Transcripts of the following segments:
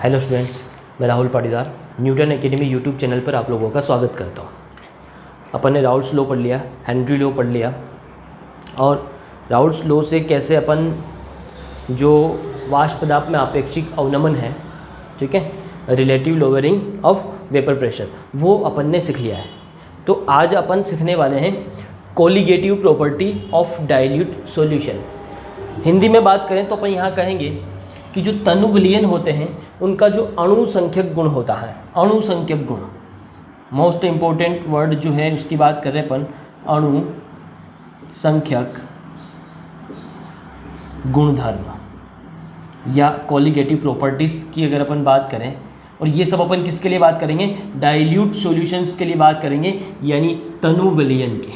Hello students, मैं Rahul Patidar Newton academy YouTube channel पर आप लोगों का स्वागत करता हूँ। अपन ने राउल्ट्स लॉ पढ़ लिया, हेनरी लॉ पढ़ लिया और राउल्ट्स लॉ से कैसे अपन जो वाष्प पदार्थ में आपेक्षिक अवनमन है, ठीक है, relative lowering of vapour pressure, वो अपन ने सीख लिया है। तो आज अपन सीखने वाले हैं colligative property of dilute solution. Hindi में बात करें तो अपन यहाँ कहेंगे कि जो तनु विलयन होते हैं उनका जो अणु संख्यक गुण होता है, अणु संख्यक गुण, मोस्ट इम्पोर्टेंट वर्ड जो है उसकी बात कर रहे हैं अपन, अणु संख्यक गुणधर्म या कोलिगेटिव प्रॉपर्टीज़ की अगर अपन बात करें, और ये सब अपन किसके लिए बात करेंगे, डाइल्यूट सॉल्यूशंस के लिए बात करेंगे, यानी तनु विलयन के।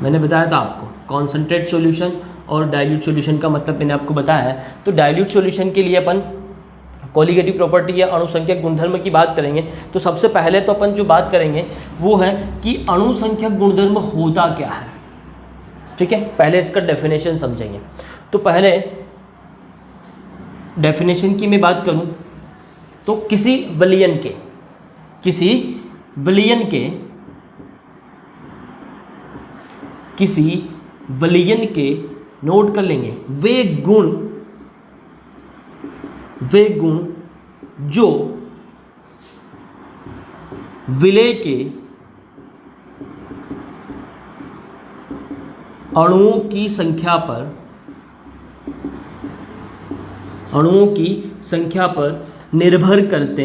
मैंने बताया था आपको कॉन्सेंट्रेट सॉल्यूशन और डाइल्यूट सॉल्यूशन का मतलब मैंने आपको बताया है। तो डाइल्यूट सॉल्यूशन के लिए अपन कोलिगेटिव प्रॉपर्टी या अणुसंख्यक गुणधर्म की बात करेंगे। तो सबसे पहले तो अपन जो बात करेंगे वो है कि अणुसंख्यक गुणधर्म होता क्या है, ठीक है। पहले इसका डेफिनेशन समझेंगे। तो पहले डेफिनेशन की मैं बात करूं तो किसी विलयन के नोट कर लेंगे वे गुण जो विलय के अणुओं की संख्या पर निर्भर करते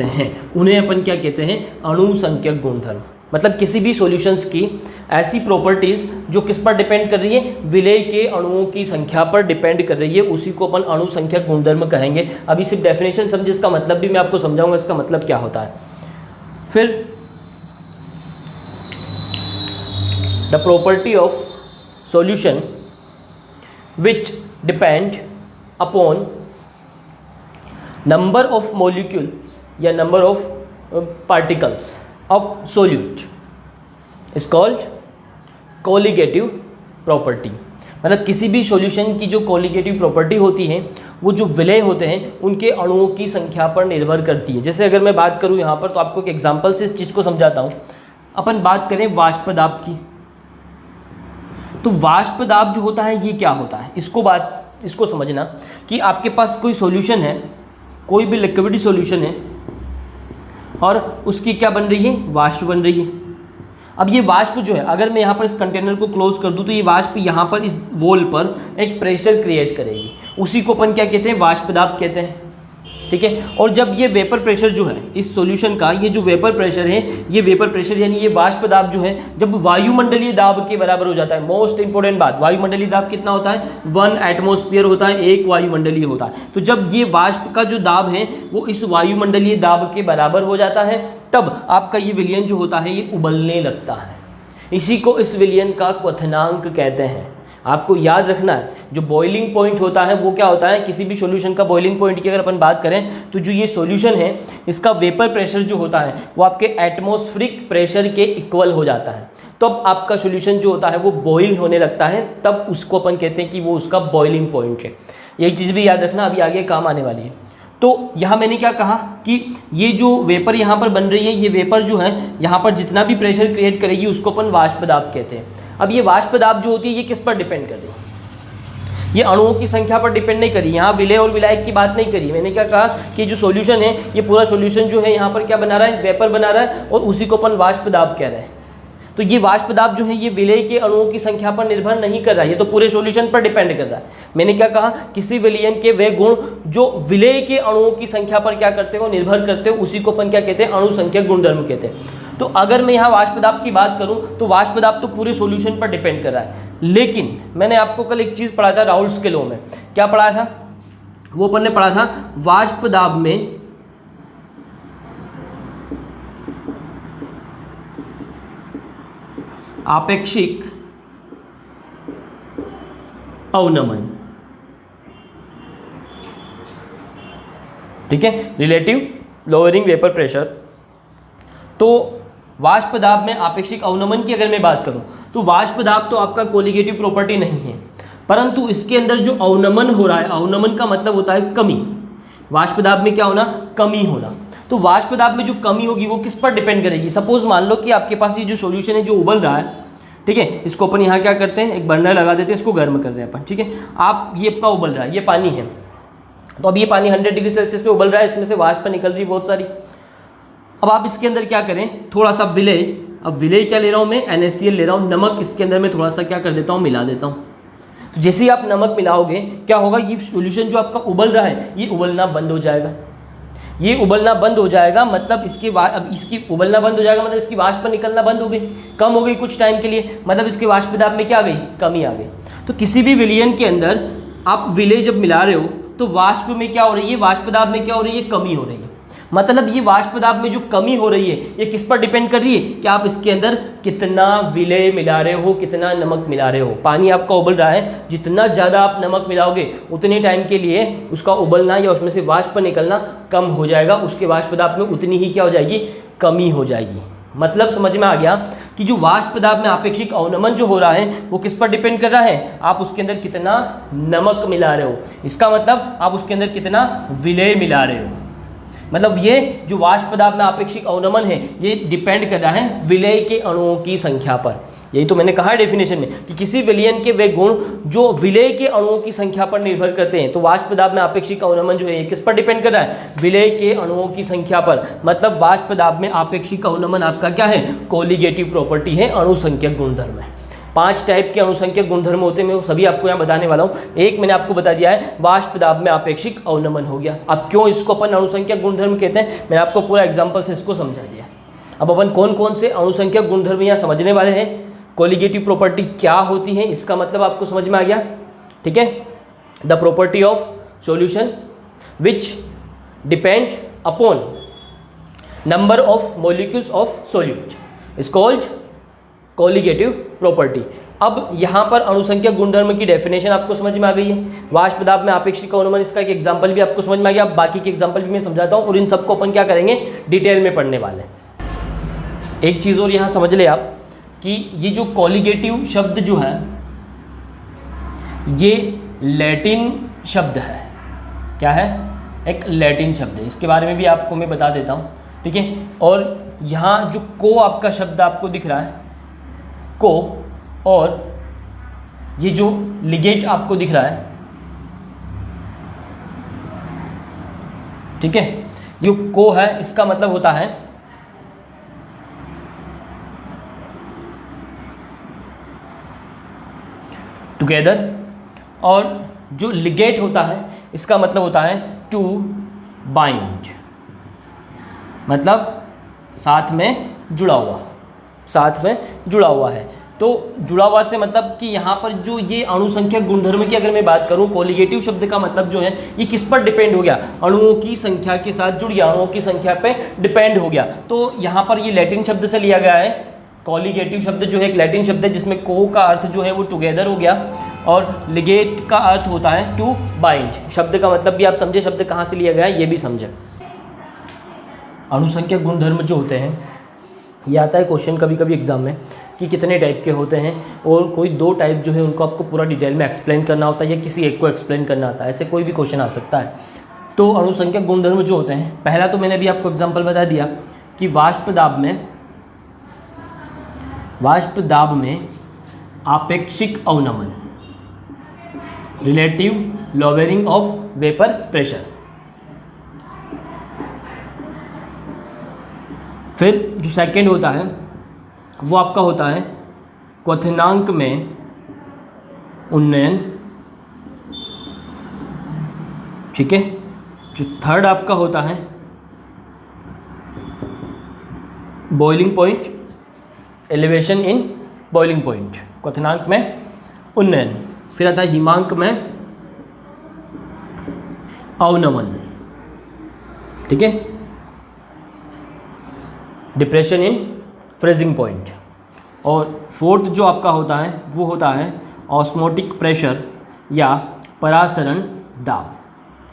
हैं, उन्हें अपन क्या कहते हैं, अणुसंख्यक गुणधर्म। मतलब किसी भी सॉल्यूशंस की ऐसी प्रॉपर्टीज जो किस पर डिपेंड कर रही है, विलय के अणुओं की संख्या पर डिपेंड कर रही है, उसी को अपन अणुसंख्यक गुणधर्म कहेंगे। अभी सिर्फ डेफिनेशन समझे, इसका मतलब भी मैं आपको समझाऊंगा इसका मतलब क्या होता है। फिर the property of solution which depend upon number of molecules या number of particles of solute is called colligative property. मतलब किसी भी सॉल्यूशन की जो कोलिगेटिव प्रॉपर्टी होती है वो जो विलय होते हैं उनके अणुओं की संख्या पर निर्भर करती है। जैसे अगर मैं बात करूं यहाँ पर, तो आपको एक एग्जांपल से इस चीज़ को समझाता हूँ। अपन बात करें वाष्प दाब की, तो वाष्प दाब जो होता है ये क्या होता है, इसको समझना कि आपके पास कोई सॉल्यूशन है, कोई भी लिक्विड सॉल्यूशन है और उसकी क्या बन रही है, वाष्प बन रही है। अब ये वाष्प जो है, अगर मैं यहाँ पर इस कंटेनर को क्लोज कर दूँ तो ये वाष्प यहाँ पर इस वॉल पर एक प्रेशर क्रिएट करेगी, उसी को अपन क्या कहते हैं, वाष्प दाब कहते हैं, ठीक है। और जब ये वेपर प्रेशर जो है इस सॉल्यूशन का, ये जो वेपर प्रेशर है, ये वेपर प्रेशर यानी ये वाष्प दाब जो है जब वायुमंडलीय दाब के बराबर हो जाता है, मोस्ट इंपोर्टेंट बात, वायुमंडलीय दाब कितना होता है, 1 एटमॉस्फेयर होता है, 1 वायुमंडलीय होता है। तो जब ये वाष्प का जो दाब है वो इस वायुमंडलीय दाब के बराबर हो जाता है, तब आपका ये विलयन जो होता है ये उबलने लगता है। इसी को इस विलयन का क्वथनांक कहते हैं। आपको याद रखना है, जो बॉइलिंग पॉइंट होता है वो क्या होता है, किसी भी सॉल्यूशन का बॉइलिंग पॉइंट की अगर अपन बात करें तो जो ये सॉल्यूशन है इसका वेपर प्रेशर जो होता है वो आपके एटमॉस्फेरिक प्रेशर के इक्वल हो जाता है। तो अब आपका सॉल्यूशन जो होता है वो बॉइल होने लगता है, तब उसको अपन कहते हैं कि वो उसका बॉइलिंग पॉइंट है। यही चीज़ भी याद रखना, अभी आगे काम आने वाली है। तो यहाँ मैंने क्या कहा कि ये जो वेपर यहाँ पर बन रही है, ये वेपर जो है यहाँ पर जितना भी प्रेशर क्रिएट करेगी उसको अपन वाष्प दाब कहते हैं। अब ये वाष्प दाब जो होती है ये किस पर डिपेंड कर रही है, ये अणुओं की संख्या पर डिपेंड नहीं करी। यहाँ विलय और विलायक की बात नहीं करी। मैंने क्या कहा कि जो सॉल्यूशन है ये पूरा सॉल्यूशन जो है यहाँ पर क्या बना रहा है, वेपर बना रहा है, और उसी को अपन वाष्प दाब कह रहे हैं। तो ये वाष्प दाब जो है ये विलय के अणुओं की संख्या पर निर्भर नहीं कर रहा है, ये तो पूरे सॉल्यूशन पर डिपेंड कर रहा है। मैंने क्या कहा, किसी विलयन के वे गुण जो विलय के अणुओं की संख्या पर क्या करते हो, निर्भर करते हो, उसी को अपन क्या कहते हैं, अणुसंख्यक गुणधर्म कहते हैं। तो अगर मैं यहाँ वाष्प दाब की बात करूँ तो वाष्प दाब तो पूरे सॉल्यूशन पर डिपेंड कर रहा है। लेकिन मैंने आपको कल एक चीज़ पढ़ा था राउल्ट्स के लॉ में, क्या पढ़ा था, वो अपन ने पढ़ा था वाष्प दाब में आपेक्षिक अवनमन, ठीक है, रिलेटिव लोअरिंग वेपर प्रेशर। तो वाष्प दाब में आपेक्षिक अवनमन की अगर मैं बात करूं तो वाष्प दाब तो आपका कोलिगेटिव प्रॉपर्टी नहीं है, परंतु इसके अंदर जो अवनमन हो रहा है, अवनमन का मतलब होता है कमी। वाष्प दाब में क्या होना? कमी होना। तो वाष्प दाब में जो कमी होगी वो किस पर डिपेंड करेगी? सपोज मान लो कि आपके पास ये जो सॉल्यूशन है जो उबल रहा है, ठीक है, इसको अपन यहाँ क्या करते हैं, एक बर्नर लगा देते हैं, इसको गर्म कर रहे हैं अपन, ठीक है। आप ये आपका उबल रहा है, ये पानी है, तो अब ये पानी 100 डिग्री सेल्सियस पे उबल रहा है, इसमें से वाष्प निकल रही है बहुत सारी। अब आप इसके अंदर क्या करें, थोड़ा सा विलेय, अब विलेय क्या ले रहा हूँ मैं, NaCl ले रहा हूँ, नमक इसके अंदर मैं थोड़ा सा क्या कर देता हूँ, मिला देता हूँ। तो जैसे ही आप नमक मिलाओगे क्या होगा, ये सॉल्यूशन जो आपका उबल रहा है ये उबलना बंद हो जाएगा। ये उबलना बंद हो जाएगा मतलब अब इसकी उबलना बंद हो जाएगा मतलब इसकी वाष्प निकलना बंद हो गई, कम हो गई कुछ टाइम के लिए, मतलब इसके वाष्प दाब में क्या आ गई, कमी आ गई। तो किसी भी विलयन के अंदर आप विलेय जब मिला रहे हो तो वाष्प में क्या हो रही है, वाष्प दाब में क्या हो रही है, कमी हो रही है। मतलब ये वाष्प दाब में जो कमी हो रही है ये किस पर डिपेंड कर रही है कि आप इसके अंदर कितना विलेय मिला रहे हो, कितना नमक मिला रहे हो। पानी आपका उबल रहा है, जितना ज़्यादा आप नमक मिलाओगे उतने टाइम के लिए उसका उबलना या उसमें से वाष्प निकलना कम हो जाएगा, उसके वाष्प दाब में उतनी ही क्या हो जाएगी, कमी हो जाएगी। मतलब समझ में आ गया कि जो वाष्प दाब में आपेक्षिक अवनमन जो हो रहा है वो किस पर डिपेंड कर रहा है, आप उसके अंदर कितना नमक मिला रहे हो, इसका मतलब आप उसके अंदर कितना विलेय मिला रहे हो। मतलब ये जो वाष्प दाब में आपेक्षिक अवनमन है ये डिपेंड कर रहा है विलेय के अणुओं की संख्या पर। यही तो मैंने कहा है डेफिनेशन में कि किसी विलयन के वे गुण जो विलेय के अणुओं की संख्या पर निर्भर करते हैं। तो वाष्प दाब में आपेक्षिक अवनमन जो है ये किस पर डिपेंड कर रहा है, विलेय के अणुओं की संख्या पर। मतलब वाष्प दाब में आपेक्षिक अवनमन आपका क्या है, कोलिगेटिव प्रॉपर्टी है, अणुसंख्यक गुणधर्म है। 5 टाइप के अणुसंख्यक गुणधर्म होते हैं, मैं वो सभी आपको यहाँ बताने वाला हूँ। एक मैंने आपको बता दिया है, वाष्प दाब में आपेक्षिक अवनमन हो गया। अब क्यों इसको अपन अणुसंख्यक गुणधर्म कहते हैं, मैंने आपको पूरा एग्जाम्पल से इसको समझा दिया। अब अपन कौन कौन से अणुसंख्यक गुणधर्म यहाँ समझने वाले हैं, कोलिगेटिव प्रॉपर्टी क्या होती है इसका मतलब आपको समझ में आ गया, ठीक है। The property of solution which depend upon number of molecules of solute is called colligative property. अब यहाँ पर अणुसंख्यक गुणधर्म की डेफिनेशन आपको समझ में आ गई है। वाष्प दाब में आपेक्षिक अवनमन, इसका एक एग्जांपल भी आपको समझ में आ गया। अब बाकी के एग्जांपल भी मैं समझाता हूँ और इन सबको अपन क्या करेंगे, डिटेल में पढ़ने वाले हैं। एक चीज़ और यहाँ समझ ले आप कि ये जो कोलिगेटिव शब्द जो है ये लैटिन शब्द है। क्या है, एक लैटिन शब्द है, इसके बारे में भी आपको मैं बता देता हूँ, ठीक है। और यहाँ जो को आपका शब्द आपको दिख रहा है, को, और ये जो लिगेट आपको दिख रहा है, ठीक है, ये को है, इसका मतलब होता है टुगेदर, और जो लिगेट होता है इसका मतलब होता है टू बाइंड, मतलब साथ में जुड़ा हुआ, साथ में जुड़ा हुआ है। तो जुड़ा हुआ से मतलब कि यहाँ पर जो ये अणुसंख्यक गुणधर्म की अगर मैं बात करूँ, कोलिगेटिव शब्द का मतलब जो है ये किस पर डिपेंड हो गया, अणुओं की संख्या के साथ जुड़ गया, अणुओं की संख्या पे डिपेंड हो गया। तो यहाँ पर ये लैटिन शब्द से लिया गया है। कोलिगेटिव शब्द जो है एक लैटिन शब्द है जिसमें को का अर्थ जो है वो टुगेदर हो गया और लिगेट का अर्थ होता है टू बाइंड। शब्द का मतलब भी आप समझे, शब्द कहाँ से लिया गया है ये भी समझे। अणुसंख्यक गुणधर्म जो होते हैं ये आता है क्वेश्चन कभी कभी एग्जाम में कि कितने टाइप के होते हैं, और कोई 2 टाइप जो है उनको आपको पूरा डिटेल में एक्सप्लेन करना होता है या किसी एक को एक्सप्लेन करना आता है, ऐसे कोई भी क्वेश्चन आ सकता है। तो अणुसंख्यक गुणधर्म जो होते हैं, पहला तो मैंने अभी आपको एग्जाम्पल बता दिया कि वाष्प दाब में आपेक्षिक अवनमन, relative lowering of vapour pressure. फिर जो सेकंड होता है वो आपका होता है क्वथनांक में उन्नयन, ठीक है। जो थर्ड आपका होता है boiling point, elevation in boiling point, क्वथनांक में उन्नयन। फिर आता है हिमांक में अवनमन, ठीक है, डिप्रेशन इन फ्रीजिंग पॉइंट। और फोर्थ जो आपका होता है वो होता है ऑस्मोटिक प्रेशर या परासरण दाब,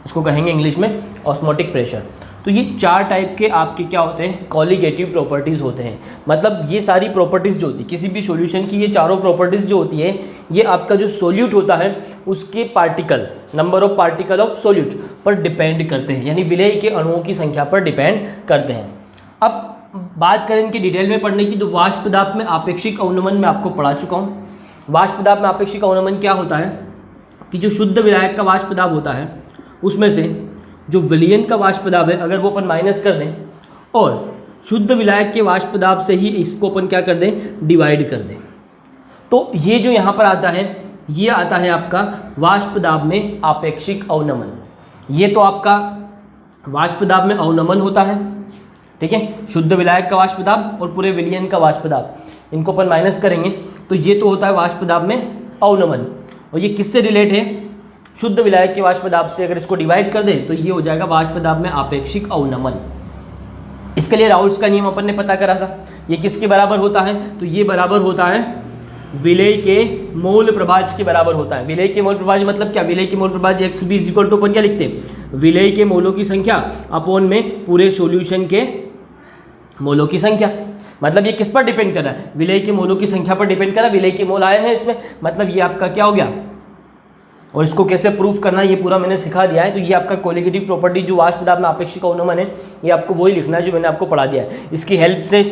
इसको कहेंगे इंग्लिश में ऑस्मोटिक प्रेशर। तो ये 4 टाइप के आपके क्या होते हैं, कॉलिगेटिव प्रॉपर्टीज़ होते हैं। मतलब ये सारी प्रॉपर्टीज़ जो होती है किसी भी सॉल्यूशन की, ये चारों प्रॉपर्टीज़ जो होती है ये आपका जो सोल्यूट होता है उसके particle, number of particle of solute पर डिपेंड करते हैं, यानी विलेय के अणुओं की संख्या पर डिपेंड करते हैं। अब बात करें इनके डिटेल में पढ़ने की, तो वाष्प दाब में आपेक्षिक अवनमन में आपको पढ़ा चुका हूँ। वाष्प दाब में आपेक्षिक अवनमन क्या होता है कि जो शुद्ध विलायक का वाष्प दाब होता है उसमें से जो विलयन का वाष्प दाब है अगर वो अपन माइनस कर दें और शुद्ध विलायक के वाष्प दाब से ही इसको अपन क्या कर दें, डिवाइड कर दें, तो ये जो यहाँ पर आता है ये आता है आपका वाष्प दाब में आपेक्षिक अवनमन। ये तो आपका वाष्प दाब में अवनमन होता है, ठीक है, शुद्ध विलायक का वाष्प दाब और पूरे विलयन का वाष्प दाब, इनको अपन माइनस करेंगे तो ये तो होता है वाष्प दाब में अवनमन। और ये किससे रिलेट है, शुद्ध विलायक के वाष्प दाब से अगर इसको डिवाइड कर दें तो ये हो जाएगा वाष्प दाब में आपेक्षिक अवनमन। इसके लिए राउल्स का नियम अपन ने पता करा था, ये किसके बराबर होता है, तो ये बराबर होता है विलेय के मोल प्रभाज के बराबर होता है। विलेय के मोल प्रभाज मतलब क्या, विलेय के मोल प्रभाज X B is equal to अपन क्या लिखते हैं, विलेय के मोलों की संख्या अपॉन में पूरे सॉल्यूशन के मोलों की संख्या। मतलब ये किस पर डिपेंड कर रहा है, विलेय के मोलों की संख्या पर डिपेंड कर रहा है। विलेय के मोल आए हैं इसमें, मतलब ये आपका क्या हो गया, और इसको कैसे प्रूफ करना है ये पूरा मैंने सिखा दिया है। तो ये आपका कोलिगेटिव प्रॉपर्टी जो वाष्प दाब में आपेक्षिक अवनमन है, ये आपको वही लिखना है जो मैंने आपको पढ़ा दिया है। इसकी हेल्प से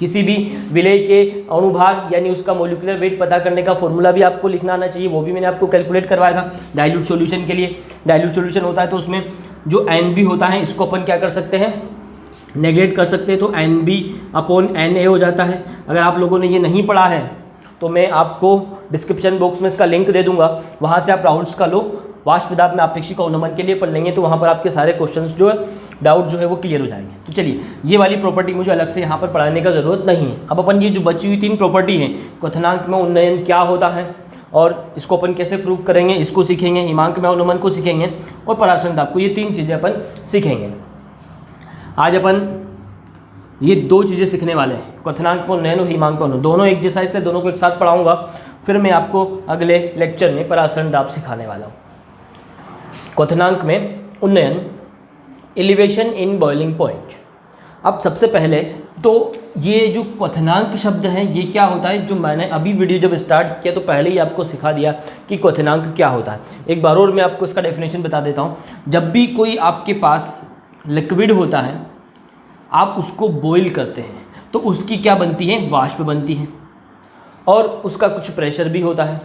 किसी भी विलेय के अणुभाग यानी उसका मोलिकुलर वेट पता करने का फॉर्मूला भी आपको लिखना आना चाहिए, वो भी मैंने आपको कैलकुलेट करवाया था डाइल्यूट सॉल्यूशन के लिए। डाइल्यूट सॉल्यूशन होता है तो उसमें जो NB होता है इसको अपन क्या कर सकते हैं, नेगलेक्ट कर सकते हैं, तो NB अपॉन NA हो जाता है। अगर आप लोगों ने ये नहीं पढ़ा है तो मैं आपको डिस्क्रिप्शन बॉक्स में इसका लिंक दे दूंगा, वहाँ से आप राउल्स का लो वाष्प दाब में आपेक्षिक अवनमन के लिए पढ़ लेंगे, तो वहाँ पर आपके सारे क्वेश्चंस जो है, डाउट जो है वो क्लियर हो जाएंगे। तो चलिए ये वाली प्रॉपर्टी मुझे अलग से यहाँ पर पढ़ाने का ज़रूरत नहीं है। अब अपन ये जो बची हुई 3 प्रॉपर्टी हैं, क्वथनांक में उन्नयन क्या होता है और इसको अपन कैसे प्रूव करेंगे इसको सीखेंगे, हिमांक में अवनमन को सीखेंगे और परासरण दाब को, ये 3 चीज़ें अपन सीखेंगे। आज अपन ये 2 चीज़ें सीखने वाले हैं, क्वथनांक में उन्नयन और हिमांक में उन्नयन, दोनों एक जैसा, इसलिए दोनों को एक साथ पढ़ाऊंगा। फिर मैं आपको अगले लेक्चर में परासरण दाब सिखाने वाला हूँ। क्वथनांक में उन्नयन, एलिवेशन इन बॉइलिंग पॉइंट। अब सबसे पहले तो ये जो क्वथनांक शब्द है ये क्या होता है, जो मैंने अभी वीडियो जब स्टार्ट किया तो पहले ही आपको सिखा दिया कि क्वथनांक क्या होता है। एक बार और मैं आपको इसका डेफिनेशन बता देता हूँ। जब भी कोई आपके पास लिक्विड होता है आप उसको बॉईल करते हैं तो उसकी क्या बनती है, वाष्प बनती है, और उसका कुछ प्रेशर भी होता है।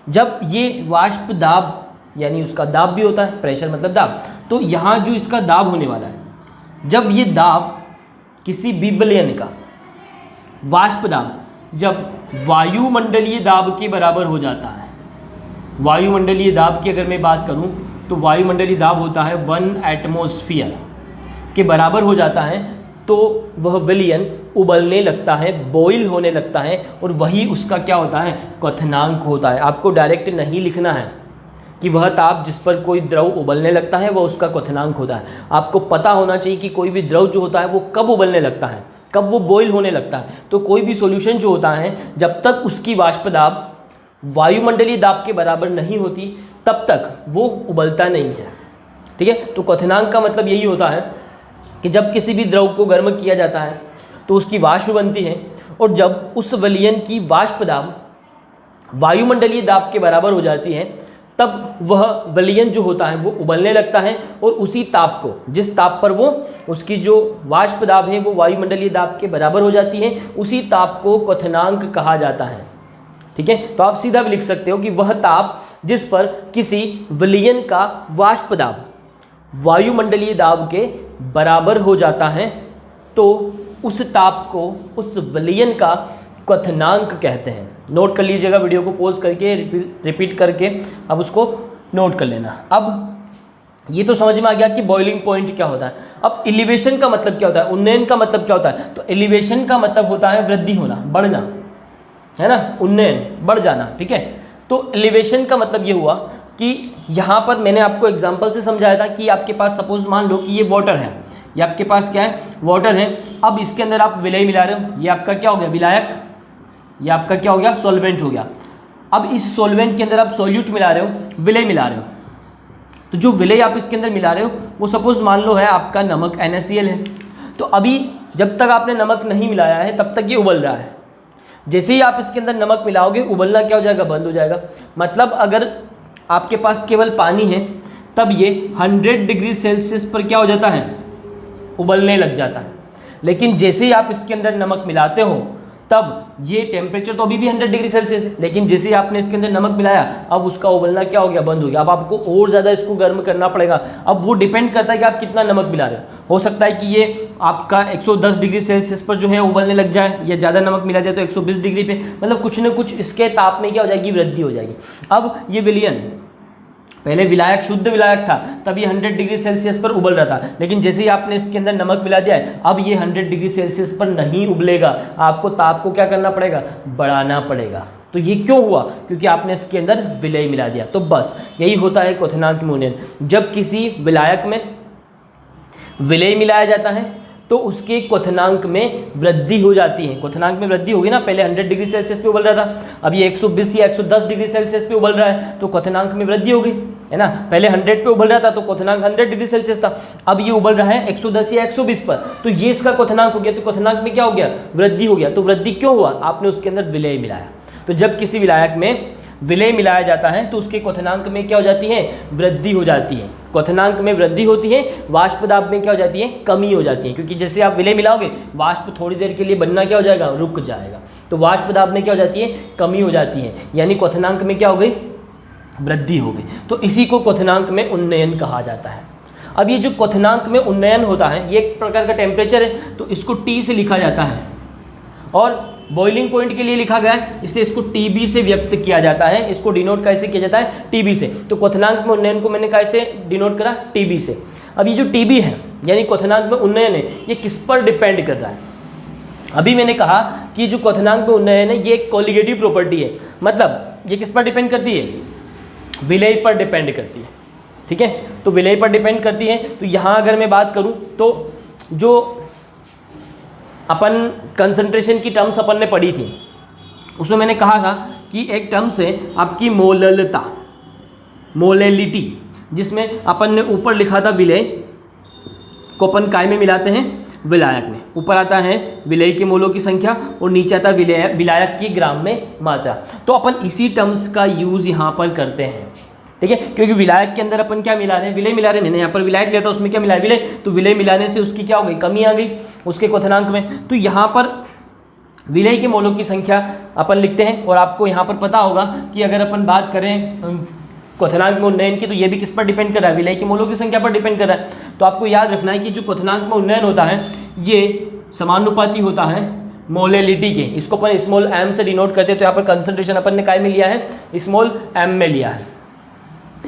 जब ये वाष्प दाब यानी उसका दाब भी होता है, प्रेशर मतलब दाब, तो यहाँ जो इसका दाब होने वाला है, जब ये दाब किसी भी विलयन का वाष्प दाब जब वायुमंडलीय दाब के बराबर हो जाता है, वायुमंडलीय दाब की अगर मैं बात करूँ तो वायुमंडलीय दाब होता है 1 एटमॉस्फेयर के बराबर हो जाता है, तो वह विलयन उबलने लगता है, बॉईल होने लगता है, और वही उसका क्या होता है, क्वथनांक होता है। आपको डायरेक्ट नहीं लिखना है कि वह ताप जिस पर कोई द्रव उबलने लगता है वह उसका क्वथनांक होता है। आपको पता होना चाहिए कि कोई भी द्रव जो होता है वो कब उबलने लगता है, कब वो बॉईल होने लगता है। तो कोई भी सॉल्यूशन जो होता है जब तक उसकी वाष्प दाब वायुमंडलीय दाब के बराबर नहीं होती तब तक वो उबलता नहीं है, ठीक है। तो क्वथनांक का मतलब यही होता है कि जब किसी भी द्रव को गर्म किया जाता है तो उसकी वाष्प बनती है, और जब उस विलयन की वाष्प दाब वायुमंडलीय दाब के बराबर हो जाती है तब वह विलयन जो होता है वो उबलने लगता है, और उसी ताप को, जिस ताप पर वो उसकी जो वाष्प दाब है वो वायुमंडलीय दाब के बराबर हो जाती है, उसी ताप को क्वथनांक कहा जाता है, ठीक है। तो आप सीधा भी लिख सकते हो कि वह ताप जिस पर किसी विलयन का वाष्प दाब वायुमंडलीय दाब के बराबर हो जाता है तो उस ताप को, उस विलयन का क्वथनांक कहते हैं। नोट कर लीजिएगा, वीडियो को पॉज करके रिपीट करके अब उसको नोट कर लेना। अब ये तो समझ में आ गया कि बॉइलिंग पॉइंट क्या होता है। अब एलिवेशन का मतलब क्या होता है, उन्नयन का मतलब क्या होता है, तो एलिवेशन का मतलब होता है वृद्धि होना, बढ़ना, है ना, उन्नयन बढ़ जाना, ठीक है। तो एलिवेशन का मतलब ये हुआ कि यहाँ पर मैंने आपको एग्जांपल से समझाया था कि आपके पास सपोज मान लो कि ये वाटर है, ये आपके पास क्या है, वाटर है। अब इसके अंदर आप विलय मिला रहे हो, ये आपका क्या हो गया, विलायक, ये आपका क्या हो गया, सॉल्वेंट हो गया। अब इस सॉल्वेंट के अंदर आप सॉल्यूट मिला रहे हो, विलय मिला रहे हो, तो जो विलय आप इसके अंदर मिला रहे हो वो सपोज मान लो है आपका नमक NaCl है। तो अभी जब तक आपने नमक नहीं मिलाया है तब तक ये उबल रहा है। जैसे ही आप इसके अंदर नमक मिलाओगे उबलना क्या हो जाएगा, बंद हो जाएगा। मतलब अगर आपके पास केवल पानी है तब ये 100 डिग्री सेल्सियस पर क्या हो जाता है, उबलने लग जाता है। लेकिन जैसे ही आप इसके अंदर नमक मिलाते हो तब ये टेम्परेचर तो अभी भी 100 डिग्री सेल्सियस है, लेकिन जैसे ही आपने इसके अंदर नमक मिलाया अब उसका उबलना क्या हो गया, बंद हो गया। अब आपको और ज़्यादा इसको गर्म करना पड़ेगा। अब वो डिपेंड करता है कि आप कितना नमक मिला रहे हो सकता है कि ये आपका 110 डिग्री सेल्सियस पर जो है उबलने लग जाए, या ज़्यादा नमक मिला जाए तो 120 डिग्री पे, मतलब कुछ न कुछ इसके ताप में क्या हो जाएगी, वृद्धि हो जाएगी। अब ये विलयन, पहले विलायक शुद्ध विलायक था तब ये 100 डिग्री सेल्सियस पर उबल रहा था, लेकिन जैसे ही आपने इसके अंदर नमक मिला दिया है अब ये 100 डिग्री सेल्सियस पर नहीं उबलेगा। आपको ताप को क्या करना पड़ेगा, बढ़ाना पड़ेगा। तो ये क्यों हुआ, क्योंकि आपने इसके अंदर विलय मिला दिया। तो बस यही होता है क्वथनांक में उन्नयन। जब किसी विलायक में विलय मिलाया जाता है तो उसके क्वथनांक में वृद्धि हो जाती है। क्वथनांक में वृद्धि होगी ना, पहले 100 डिग्री सेल्सियस पे उबल रहा था, अब ये 120 या 110 डिग्री सेल्सियस पे उबल रहा है तो क्वथनांक में वृद्धि हो गई, है ना। पहले 100 पे उबल रहा था तो क्वथनांक 100 डिग्री सेल्सियस था, अब ये उबल रहा है 110 या 120 पर, तो ये इसका क्वथनांक हो गया। तो क्वथनांक में क्या हो गया, वृद्धि हो गया। तो वृद्धि क्यों हुआ, आपने उसके अंदर विलय मिलाया। तो जब किसी विलायक में विलय मिलाया जाता है तो उसके क्वथनांक में क्या हो जाती है, वृद्धि हो जाती है। क्वथनांक में वृद्धि होती है, वाष्प दाब में क्या हो जाती है, कमी हो जाती है। क्योंकि जैसे आप विलय मिलाओगे वाष्प थोड़ी देर के लिए बनना क्या हो जाएगा, रुक जाएगा। तो वाष्प दाब में क्या हो जाती है, कमी हो जाती है, यानी क्वथनांक में क्या हो गई, वृद्धि हो गई। तो इसी को क्वथनांक में उन्नयन कहा जाता है। अब ये जो क्वथनांक में उन्नयन होता है ये एक प्रकार का टेम्परेचर है, तो इसको T से लिखा जाता है और बॉइलिंग पॉइंट के लिए लिखा गया है, इसलिए इसको TB से व्यक्त किया जाता है। इसको डिनोट कैसे किया जाता है, TB से। तो क्वथनांक में उन्नयन को मैंने कैसे डिनोट करा, TB से। अब ये जो TB है यानी क्वथनांक में उन्नयन है, ये किस पर डिपेंड कर रहा है। अभी मैंने कहा कि जो क्वथनांक में उन्नयन है ये एक कोलिगेटिव प्रॉपर्टी है, मतलब ये किस पर डिपेंड करती है, विलय पर डिपेंड करती है। ठीक है, तो विलय पर डिपेंड करती है। तो यहाँ अगर मैं बात करूँ तो जो अपन कंसंट्रेशन की टर्म्स अपन ने पढ़ी थी उसमें मैंने कहा था कि एक टर्म्स है आपकी मोललता, मोलेलिटी, जिसमें अपन ने ऊपर लिखा था विलय को अपन काय में मिलाते हैं, विलायक में। ऊपर आता है विलय के मोलों की संख्या और नीचे आता है विलायक की ग्राम में मात्रा। तो अपन इसी टर्म्स का यूज़ यहाँ पर करते हैं। ठीक है, क्योंकि विलायक के अंदर अपन क्या मिला रहे हैं, विलय मिला रहे हैं। मैंने यहाँ पर विलायक लिया था, उसमें क्या मिला है, विलय। तो विलय मिलाने से उसकी क्या हो गई, कमी आ गई उसके क्वथनांक में। तो यहाँ पर विलय के मोलों की संख्या अपन लिखते हैं। और आपको यहाँ पर पता होगा कि अगर अपन बात करें क्वथनांक में उन्नयन की तो ये भी किस पर डिपेंड कर रहा है, विलय के मोलों की संख्या पर डिपेंड कर रहा है। तो आपको याद रखना है कि जो क्वथनांक में उन्नयन होता है ये समानुपाती होता है मोलेलिटी के। इसको अपन स्मॉल m से डिनोट करते हैं। तो यहाँ पर कंसंट्रेशन अपन ने काय में लिया है, स्मॉल m में लिया है,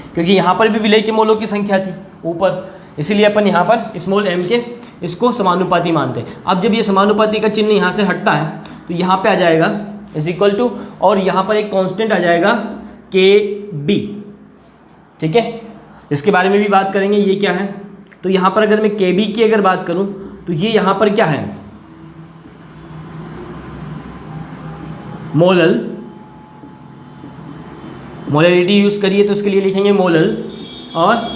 क्योंकि यहाँ पर भी विलय के मोलों की संख्या थी ऊपर, इसीलिए अपन यहाँ पर स्मॉल m के इसको समानुपाती मानते हैं। अब जब ये समानुपाती का चिन्ह यहाँ से हटता है तो यहाँ पे आ जाएगा इज इक्वल टू, और यहाँ पर एक कांस्टेंट आ जाएगा KB। ठीक है, इसके बारे में भी बात करेंगे ये क्या है। तो यहाँ पर अगर मैं KB की अगर बात करूँ तो ये यहाँ पर क्या है, मोलल, मोलैलिटी यूज़ करिए तो इसके लिए लिखेंगे मोलल, और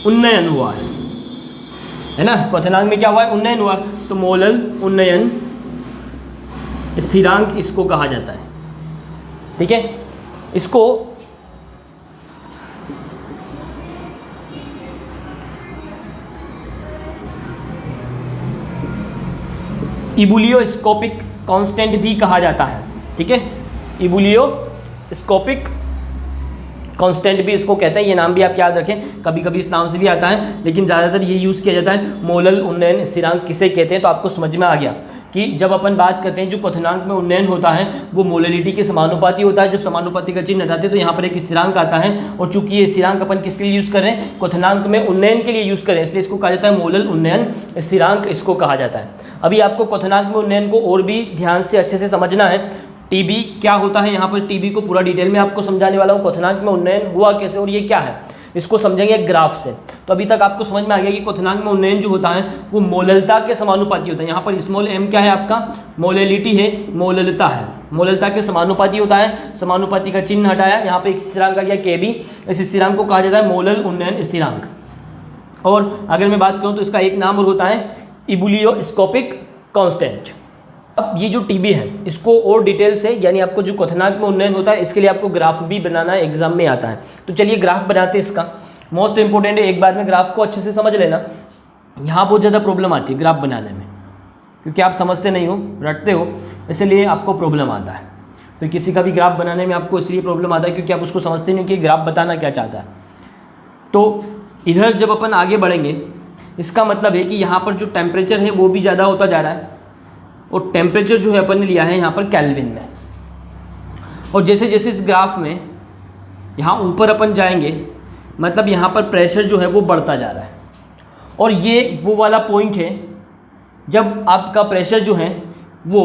उन्नयन हुआ है ना। क्वथनांक में क्या हुआ है, उन्नयन हुआ। तो मोलल उन्नयन स्थिरांक इसको कहा जाता है। ठीक है, इसको इबुलियोस्कोपिक कांस्टेंट भी कहा जाता है। ठीक है, इबुलियोस्कोपिक कांस्टेंट भी इसको कहते हैं। ये नाम भी आप याद रखें, कभी कभी इस नाम से भी आता है, लेकिन ज़्यादातर ये यूज़ किया जाता है। मोलल उन्नयन स्थिरांक किसे कहते हैं, तो आपको समझ में आ गया कि जब अपन बात करते हैं जो क्वथनांक में उन्नयन होता है वो मोलैलिटी के समानुपाती होता है। जब समानुपाती का चिन्ह हटाते हैं तो यहाँ पर एक स्थिरांक आता है, और चूंकि ये स्थिरांक अपन किसके लिए यूज़ कर रहे हैं, क्वथनांक में उन्नयन के लिए यूज़ करें, इसलिए इसको कहा जाता है मोलल उन्नयन स्थिरांक, इसको कहा जाता है। अभी आपको क्वथनांक में उन्नयन को और भी ध्यान से अच्छे से समझना है। TB क्या होता है, यहाँ पर TB को पूरा डिटेल में आपको समझाने वाला हूँ। क्वथनांक में उन्नयन हुआ कैसे और ये क्या है, इसको समझेंगे ग्राफ से। तो अभी तक आपको समझ में आ गया कि क्वथनांक में उन्नयन जो होता है वो मोललता के समानुपाती होता है। यहाँ पर स्मॉल m क्या है आपका, मोलैलिटी है, मोललता है। मोललता के समानुपाती होता है। समानुपाती का चिन्ह हटाया, यहाँ पे एक स्थिरांक आ गया के बी। इस स्थिरांक को कहा जाता है मोलल उन्नयन स्थिरांक। और अगर मैं बात करूँ तो इसका एक नाम और होता है इबुलियोस्कोपिक कांस्टेंट। अब ये जो टीबी है इसको और डिटेल से, यानी आपको जो क्वथनांक में उन्नयन होता है इसके लिए आपको ग्राफ भी बनाना एग्जाम में आता है। तो चलिए ग्राफ बनाते हैं इसका। मोस्ट इंपॉर्टेंट है, एक बार में ग्राफ को अच्छे से समझ लेना। यहाँ बहुत ज़्यादा प्रॉब्लम आती है ग्राफ बनाने में, क्योंकि आप समझते नहीं हो, रटते हो, इसलिए आपको प्रॉब्लम आता है। फिर किसी का भी ग्राफ बनाने में आपको इसलिए प्रॉब्लम आता है क्योंकि आप उसको समझते नहीं कि ग्राफ बताना क्या चाहता है। तो इधर जब अपन आगे बढ़ेंगे, इसका मतलब है कि यहाँ पर जो टेम्परेचर है वो भी ज़्यादा होता जा रहा है, और टेम्परेचर जो है अपन ने लिया है यहाँ पर केल्विन में। और जैसे जैसे इस ग्राफ में यहाँ ऊपर अपन जाएंगे, मतलब यहाँ पर प्रेशर जो है वो बढ़ता जा रहा है। और ये वो वाला पॉइंट है जब आपका प्रेशर जो है वो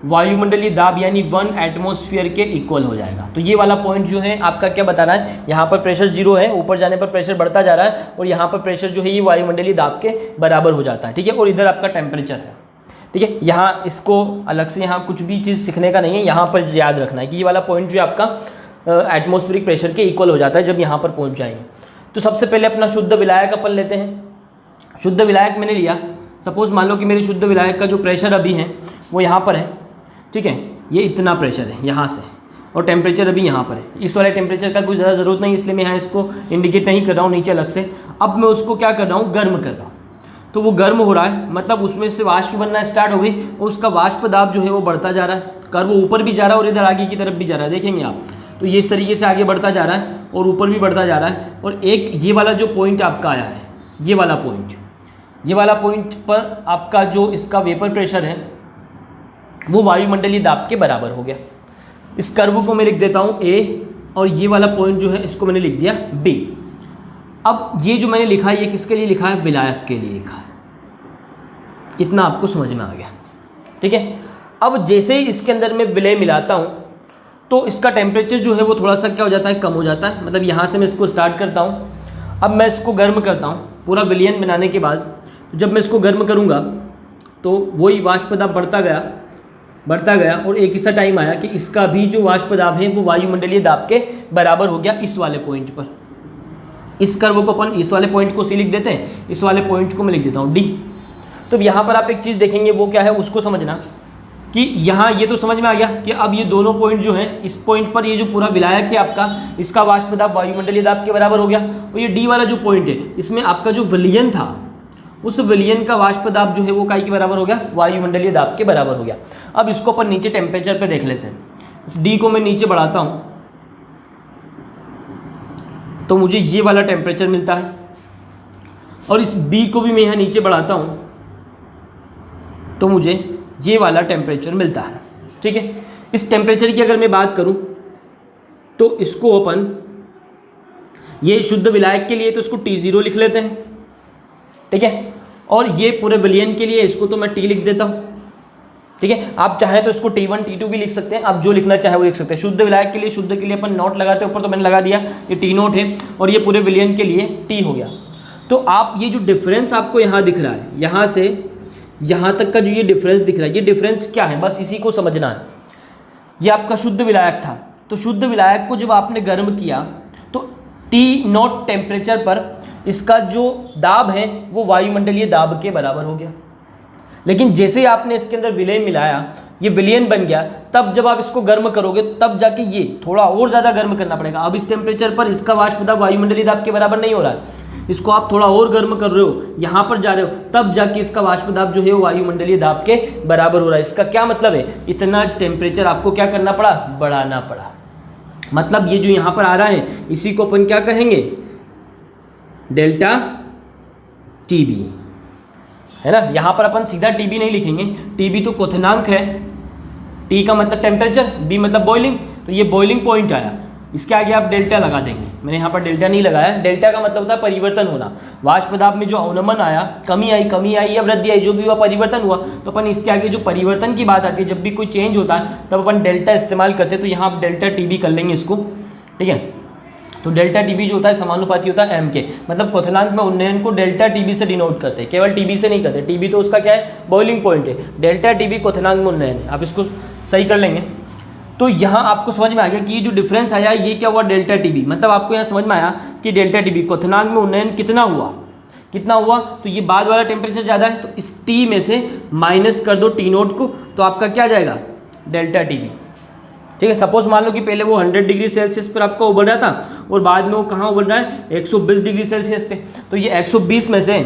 वायुमंडलीय दाब यानी 1 एटमॉस्फेयर के इक्वल हो जाएगा। तो ये वाला पॉइंट जो है आपका क्या बता रहा है, यहाँ पर प्रेशर 0 है, ऊपर जाने पर प्रेशर बढ़ता जा रहा है, और यहाँ पर प्रेशर जो है ये वायुमंडलीय दाब के बराबर हो जाता है। ठीक है, और इधर आपका टेम्परेचर है। ठीक है, यहाँ इसको अलग से यहाँ कुछ भी चीज़ सीखने का नहीं है, यहाँ पर याद रखना है कि ये वाला पॉइंट जो है आपका एटमॉस्फेरिक प्रेशर के इक्वल हो जाता है जब यहाँ पर पहुँच जाएंगे। तो सबसे पहले अपना शुद्ध विलायक अपन लेते हैं। शुद्ध विलायक मैंने लिया, सपोज मान लो कि मेरे शुद्ध विलायक का जो प्रेशर अभी है वो यहाँ पर है। ठीक है, ये इतना प्रेशर है यहाँ से, और टेम्परेचर अभी यहाँ पर है। इस वाले टेम्परेचर का कोई ज़्यादा ज़रूरत नहीं, इसलिए मैं यहाँ इसको इंडिकेट नहीं कर रहा हूँ नीचे अलग से। अब मैं उसको क्या कर रहा हूँ, गर्म कर रहा हूँ। तो वो गर्म हो रहा है, मतलब उसमें से वाष्प बनना स्टार्ट हो गई, और उसका वाष्प दाब जो है वो बढ़ता जा रहा है। कर्व ऊपर भी जा रहा है और इधर आगे की तरफ भी जा रहा है, देखेंगे आप। तो ये इस तरीके से आगे बढ़ता जा रहा है और ऊपर भी बढ़ता जा रहा है। और एक ये वाला जो पॉइंट आपका आया है, ये वाला पॉइंट पर आपका जो इसका वेपर प्रेशर है वो वायुमंडलीय दाब के बराबर हो गया। इस कर्व को मैं लिख देता हूँ A, और ये वाला पॉइंट जो है इसको मैंने लिख दिया B। अब ये जो मैंने लिखा है ये किसके लिए लिखा है, विलायक के लिए लिखा है। इतना आपको समझ में आ गया। ठीक है, अब जैसे ही इसके अंदर मैं विलय मिलाता हूँ तो इसका टेम्परेचर जो है वो थोड़ा सा क्या हो जाता है, कम हो जाता है। मतलब यहाँ से मैं इसको स्टार्ट करता हूँ, अब मैं इसको गर्म करता हूँ पूरा विलयन बनाने के बाद। जब मैं इसको गर्म करूँगा तो वही वाष्प दाब बढ़ता गया, और एक ऐसा टाइम आया कि इसका भी जो वाष्प दाब है वो वायुमंडलीय दाब के बराबर हो गया इस वाले पॉइंट पर। इस कर्व को अपन इस वाले पॉइंट को C लिख देते हैं, इस वाले पॉइंट को मैं लिख देता हूँ D। तो यहाँ पर आप एक चीज़ देखेंगे, वो क्या है उसको समझना कि यहाँ ये तो समझ में आ गया कि अब ये दोनों पॉइंट जो हैं, इस पॉइंट पर ये जो पूरा विलायक है आपका, इसका वाष्प दाब वायुमंडलीय दाब के बराबर हो गया। और ये D वाला जो पॉइंट है, इसमें आपका जो विलयन था उस विलयन का वाष्प दाब जो है वो काय के बराबर हो गया, वायुमंडलीय दाब के बराबर हो गया। अब इसको अपन नीचे टेम्परेचर पे देख लेते हैं। इस D को मैं नीचे बढ़ाता हूँ तो मुझे ये वाला टेम्परेचर मिलता है, और इस B को भी मैं यहाँ नीचे बढ़ाता हूँ तो मुझे ये वाला टेम्परेचर मिलता है। ठीक है, इस टेम्परेचर की अगर मैं बात करूँ तो इसको अपन, ये शुद्ध विलायक के लिए तो इसको T0 लिख लेते हैं। ठीक है, और ये पूरे विलयन के लिए इसको तो मैं T लिख देता हूँ। ठीक है, आप चाहे तो इसको T1 T2 भी लिख सकते हैं, आप जो लिखना चाहे वो लिख सकते हैं। शुद्ध विलायक के लिए, शुद्ध के लिए अपन नोट लगाते हैं ऊपर, तो मैंने लगा दिया, ये T नोट है, और ये पूरे विलयन के लिए T हो गया। तो आप ये जो डिफरेंस आपको यहाँ दिख रहा है, यहाँ से यहाँ तक का जो ये डिफरेंस दिख रहा है, ये डिफरेंस क्या है, बस इसी को समझना है। ये आपका शुद्ध विलायक था, तो शुद्ध विलायक को जब आपने गर्म किया तो T नोट टेम्परेचर पर इसका जो दाब है वो वायुमंडलीय दाब के बराबर हो गया। लेकिन जैसे ही आपने इसके अंदर विलय मिलाया, ये विलयन बन गया, तब जब आप इसको गर्म करोगे तब जाके ये थोड़ा और ज़्यादा गर्म करना पड़ेगा। अब इस टेम्परेचर पर इसका वाष्प दाब वायुमंडलीय दाब के बराबर नहीं हो रहा है, इसको आप थोड़ा और गर्म कर रहे हो, यहाँ पर जा रहे हो, तब जाके इसका वाष्प दाब जो है वो वायुमंडलीय दाब के बराबर हो रहा है। इसका क्या मतलब है, इतना टेम्परेचर आपको क्या करना पड़ा, बढ़ाना पड़ा। मतलब ये जो यहाँ पर आ रहा है इसी को अपन क्या कहेंगे, डेल्टा TB, है ना। यहाँ पर अपन सीधा TB नहीं लिखेंगे, TB तो क्वथनांक है, T का मतलब टेम्परेचर, B मतलब बॉइलिंग, तो ये बॉइलिंग पॉइंट आया, इसके आगे आप डेल्टा लगा देंगे। मैंने यहाँ पर डेल्टा नहीं लगाया, डेल्टा का मतलब होता है परिवर्तन होना। वाष्प दाब में जो अवनमन आया, कमी आई या वृद्धि आई, जो भी हुआ परिवर्तन हुआ, तो अपन इसके आगे जो परिवर्तन की बात आती है, जब भी कोई चेंज होता है तब अपन डेल्टा इस्तेमाल करते हैं। तो यहाँ आप डेल्टा TB कर लेंगे इसको, ठीक है। तो डेल्टा TB जो होता है समानुपाती होता है M के, मतलब क्वथनांक में उन्नयन को डेल्टा TB से डिनोट करते हैं, केवल TB से नहीं करते। TB तो उसका क्या है, बॉइलिंग पॉइंट है, डेल्टा TB क्वथनांक में उन्नयन है। आप इसको सही कर लेंगे। तो यहाँ आपको समझ में आ गया कि ये जो डिफरेंस आया ये क्या हुआ, डेल्टा टी बी। मतलब आपको यहाँ समझ में आया कि डेल्टा टी बी क्वथनांक में उन्नयन कितना हुआ, तो ये बाद वाला टेम्परेचर ज़्यादा है, तो इस टी में से माइनस कर दो टी नोट को, तो आपका क्या जाएगा, डेल्टा टी बी। ठीक है, सपोज मान लो कि पहले वो 100 डिग्री सेल्सियस पर आपका उबल रहा था और बाद में वो कहाँ उबल रहा है, 120 डिग्री सेल्सियस पे। तो ये 120 में से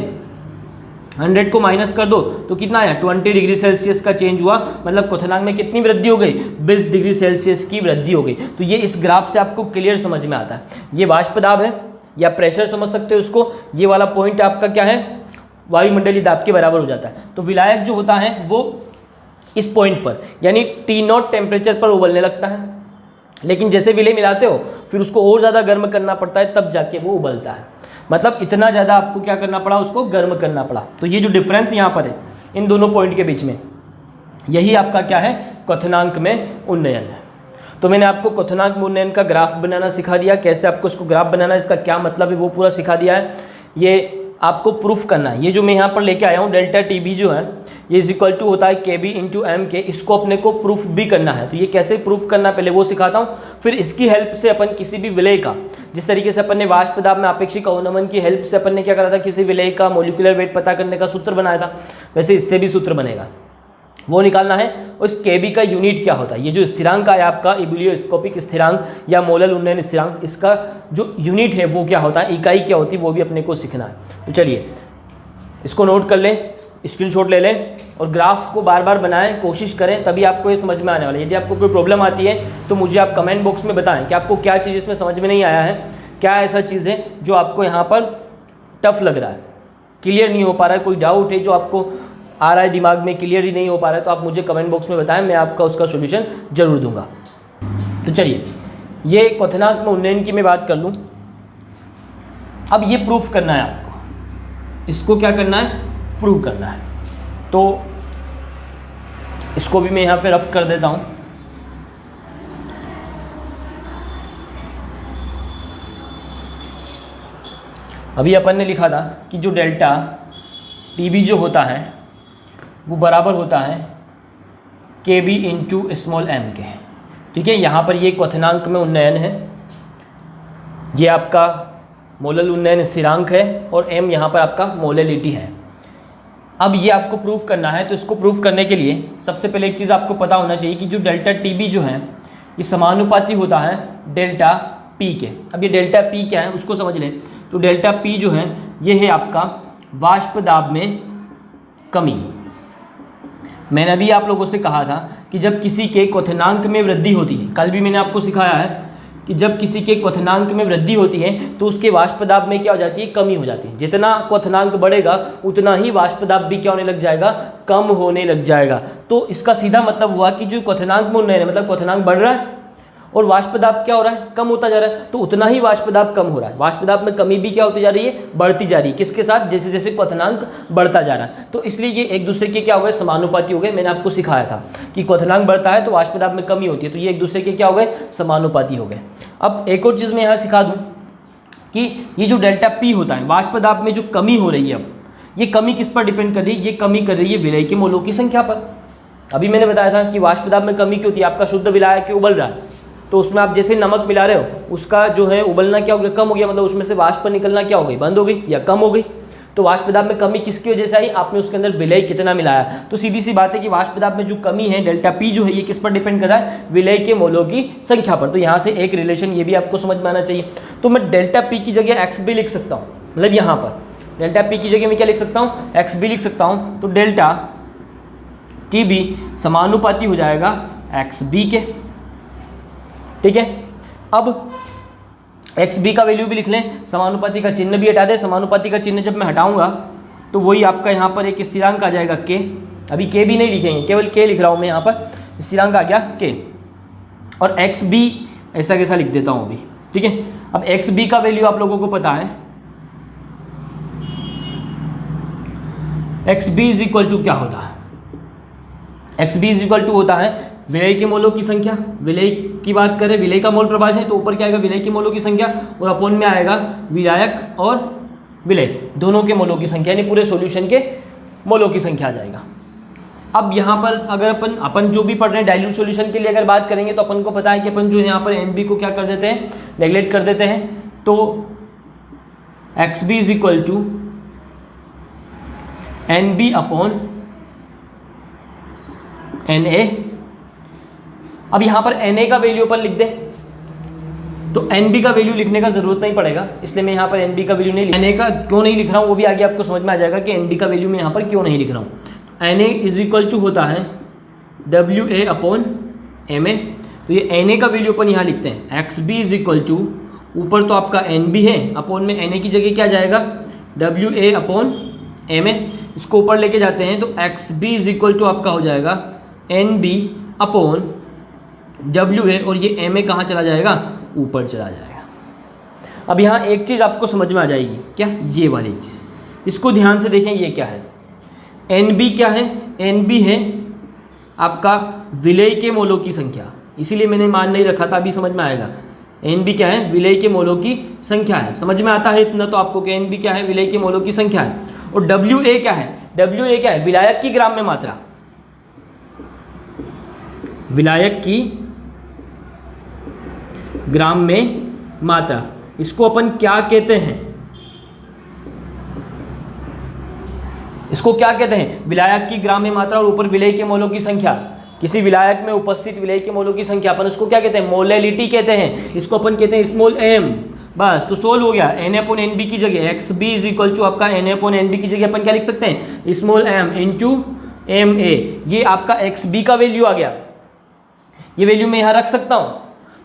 100 को माइनस कर दो तो कितना आया, 20 डिग्री सेल्सियस का चेंज हुआ। मतलब क्वथनांक में कितनी वृद्धि हो गई, 20 डिग्री सेल्सियस की वृद्धि हो गई। तो ये इस ग्राफ से आपको क्लियर समझ में आता है। ये वाष्प दाब है या प्रेशर समझ सकते हो इसको। ये वाला पॉइंट आपका क्या है, वायुमंडलीय दाब के बराबर हो जाता है। तो विलायक जो होता है वो इस पॉइंट पर यानी टी नॉट टेम्परेचर पर उबलने लगता है, लेकिन जैसे विलेय मिलाते हो फिर उसको और ज़्यादा गर्म करना पड़ता है, तब जाके वो उबलता है। मतलब इतना ज़्यादा आपको क्या करना पड़ा, उसको गर्म करना पड़ा। तो ये जो डिफरेंस यहाँ पर है इन दोनों पॉइंट के बीच में, यही आपका क्या है, क्वथनांक में उन्नयन है। तो मैंने आपको क्वथनांक में उन्नयन का ग्राफ बनाना सिखा दिया, कैसे आपको इसको ग्राफ बनाना है, इसका क्या मतलब है वो पूरा सिखा दिया है। ये आपको प्रूफ करना है। ये जो मैं यहाँ पर लेके आया हूँ डेल्टा टी बी जो है ये इज इक्वल टू होता है के बी इंटू एम के, इसको अपने को प्रूफ भी करना है। तो ये कैसे प्रूफ करना पहले वो सिखाता हूँ, फिर इसकी हेल्प से अपन किसी भी विलेय का, जिस तरीके से अपन ने वाष्प दाब में आपेक्षिक अवनमन की हेल्प से अपन ने क्या करा था, किसी विलेय का मॉलिक्यूलर वेट पता करने का सूत्र बनाया था, वैसे इससे भी सूत्र बनेगा, वो निकालना है। उस के बी का यूनिट क्या होता है, ये जो स्थिरांक है आपका इबुलियोस्कोपिक स्थिरांक या मोलल उन्नयन स्थिरांक, इसका जो यूनिट है वो क्या होता है, इकाई क्या होती है, वो भी अपने को सीखना है। तो चलिए इसको नोट कर लें, स्क्रीनशॉट ले लें और ग्राफ को बार बार बनाएं, कोशिश करें, तभी आपको ये समझ में आने वाला है। यदि आपको कोई प्रॉब्लम आती है तो मुझे आप कमेंट बॉक्स में बताएं कि आपको क्या चीज़ इसमें समझ में नहीं आया है, क्या ऐसा चीज़ है जो आपको यहाँ पर टफ लग रहा है, क्लियर नहीं हो पा रहा है, कोई डाउट है जो आपको आ रहा है दिमाग में, क्लियर ही नहीं हो पा रहा है, तो आप मुझे कमेंट बॉक्स में बताएं, मैं आपका उसका सोल्यूशन जरूर दूंगा। तो चलिए ये क्वथनांक में उन्नयन की मैं बात कर लूँ। अब ये प्रूफ करना है आपको, इसको क्या करना है, प्रूव करना है। तो इसको भी मैं यहाँ पे रफ कर देता हूँ। अभी अपन ने लिखा था कि जो डेल्टा टी बी जो होता है वो बराबर होता है के बी इंटू स्मॉल एम के। ठीक है, यहाँ पर ये क्वथनांक में उन्नयन है, ये आपका मोलल उन्नयन स्थिरांक है और m यहाँ पर आपका मोलैलिटी है। अब ये आपको प्रूफ करना है, तो इसको प्रूफ करने के लिए सबसे पहले एक चीज़ आपको पता होना चाहिए कि जो डेल्टा टी बी जो है ये समानुपाती होता है डेल्टा पी के। अब ये डेल्टा पी क्या है उसको समझ लें। तो डेल्टा पी जो है ये है आपका वाष्प दाब में कमी। मैंने अभी आप लोगों से कहा था कि जब किसी के क्वथनांक में वृद्धि होती है, कल भी मैंने आपको सिखाया है कि जब किसी के क्वथनांक में वृद्धि होती है तो उसके वाष्प दाब में क्या हो जाती है, कमी हो जाती है। जितना क्वथनांक बढ़ेगा उतना ही वाष्प दाब भी क्या होने लग जाएगा, कम होने लग जाएगा। तो इसका सीधा मतलब हुआ कि जो क्वथनांक में उन्नयन है, मतलब क्वथनांक बढ़ रहा है और वाष्प दाब क्या हो रहा है, कम होता जा रहा है, तो उतना ही वाष्प दाब कम हो रहा है। वाष्प दाब में कमी भी क्या होती जा रही है, बढ़ती जा रही है। किसके साथ, जैसे जैसे क्वथनांक बढ़ता जा रहा है। तो इसलिए ये एक दूसरे के क्या हो गए, समानुपाती हो गए। मैंने आपको सिखाया था कि क्वथनांक बढ़ता है तो वाष्प दाब में कमी होती है, तो ये एक दूसरे के क्या हो गए, समानुपाती हो गए। अब एक और चीज़ मैं यहाँ सिखा दूँ कि ये जो डेल्टा पी होता है, वाष्प दाब में जो कमी हो रही है, अब ये कमी किस पर डिपेंड कर रही है, ये कमी कर रही है विलेय के मोलों की संख्या पर। अभी मैंने बताया था कि वाष्प दाब में कमी क्यों होती है, आपका शुद्ध विलायक उबल रहा है, तो उसमें आप जैसे नमक मिला रहे हो उसका जो है उबलना क्या हो गया, कम हो गया, मतलब उसमें से वाष्प निकलना क्या हो गई, बंद हो गई या कम हो गई। तो वाष्प दाब में कमी किसकी वजह से आई, आपने उसके अंदर विलेय कितना मिलाया। तो सीधी सी बात है कि वाष्प दाब में जो कमी है डेल्टा पी जो है ये किस पर डिपेंड कर रहा है, विलेय के मोलों की संख्या पर। तो यहाँ से एक रिलेशन ये भी आपको समझ में आना चाहिए। तो मैं डेल्टा पी की जगह एक्स बी लिख सकता हूँ, मतलब यहाँ पर डेल्टा पी की जगह मैं क्या लिख सकता हूँ, एक्स बी लिख सकता हूँ। तो डेल्टा टी बी समानुपाती हो जाएगा एक्स बी के। ठीक है, अब एक्स बी का वैल्यू भी लिख लें, समानुपाती का चिन्ह भी हटा दें। समानुपाती का चिन्ह जब मैं हटाऊंगा तो वही आपका यहाँ पर एक स्थिरांक आ जाएगा के। अभी के भी नहीं लिखेंगे, केवल के लिख रहा हूँ मैं यहाँ पर, स्थिरांक आ गया के। और एक्स बी ऐसा कैसा लिख देता हूँ अभी। ठीक है, अब एक्स बी का वैल्यू आप लोगों को पता है, X B is equal to क्या होता है, X B is equal to होता है विलेय के मोलों की संख्या। विलेय की बात करें, विलेय का मोल प्रभाज है तो ऊपर क्या आएगा, विलेय के मोलों की संख्या, और अपोन में आएगा विलायक और विलेय दोनों के मोलों की संख्या, यानी पूरे सॉल्यूशन के मोलों की संख्या आ जाएगा। अब यहाँ पर अगर अपन जो भी पढ़ रहे हैं डाइल्यूट सॉल्यूशन के लिए अगर बात करेंगे तो अपन को पता है कि अपन जो यहाँ पर एन बी को क्या कर देते हैं, नेगलेक्ट कर देते हैं। तो X B is equal to N B upon N A. अब यहाँ पर एन ए का वैल्यू अपन लिख दें तो एन बी का वैल्यू लिखने का जरूरत नहीं पड़ेगा, इसलिए मैं यहाँ पर एन बी का वैल्यू नहीं, एन ए का क्यों नहीं लिख रहा हूँ वो भी आगे आपको समझ में आ जाएगा कि एन बी का वैल्यू मैं यहाँ पर क्यों नहीं लिख रहा हूँ। N A is equal to होता है W A upon M A. तो ये एन ए का वैल्यू अपन यहाँ लिखते हैं, X B is equal to, ऊपर तो आपका एन बी है, अपॉन में एन ए की जगह क्या जाएगा, W A upon M A. इसको ऊपर लेके जाते हैं तो X B is equal to आपका हो जाएगा N B upon W A, और ये एम ए कहाँ चला जाएगा, ऊपर चला जाएगा। अब यहाँ एक चीज़ आपको समझ में आ जाएगी, क्या, ये वाली चीज़, इसको ध्यान से देखें, ये क्या है, एन बी क्या है, एन बी है आपका विलेय के मोलों की संख्या, इसीलिए मैंने मान नहीं रखा था, अभी समझ में आएगा। एन बी क्या है, विलेय के मोलों की संख्या है, समझ में आता है इतना तो आपको कि एन बी क्या है, विलेय के मोलों की संख्या है। और डब्ल्यू ए क्या है, डब्ल्यू ए क्या है, विलायक की ग्राम में मात्रा, विलायक की ग्राम में मात्रा, इसको अपन क्या कहते हैं, इसको क्या कहते हैं, विलायक की ग्राम में मात्रा और ऊपर विलेय के मोलों की संख्या, किसी विलायक में उपस्थित विलेय के मोलों की संख्या, अपन उसको क्या कहते हैं, मोलेलिटी कहते हैं, इसको अपन कहते हैं स्मॉल एम। बस तो सोल्व हो गया। एन अपॉन एन बी की जगह X B is equal to आपका एन अपॉन एन बी की जगह अपन क्या लिख सकते हैं, small M into M A. ये आपका एक्स बी का वैल्यू आ गया, ये वैल्यू मैं यहाँ रख सकता हूँ,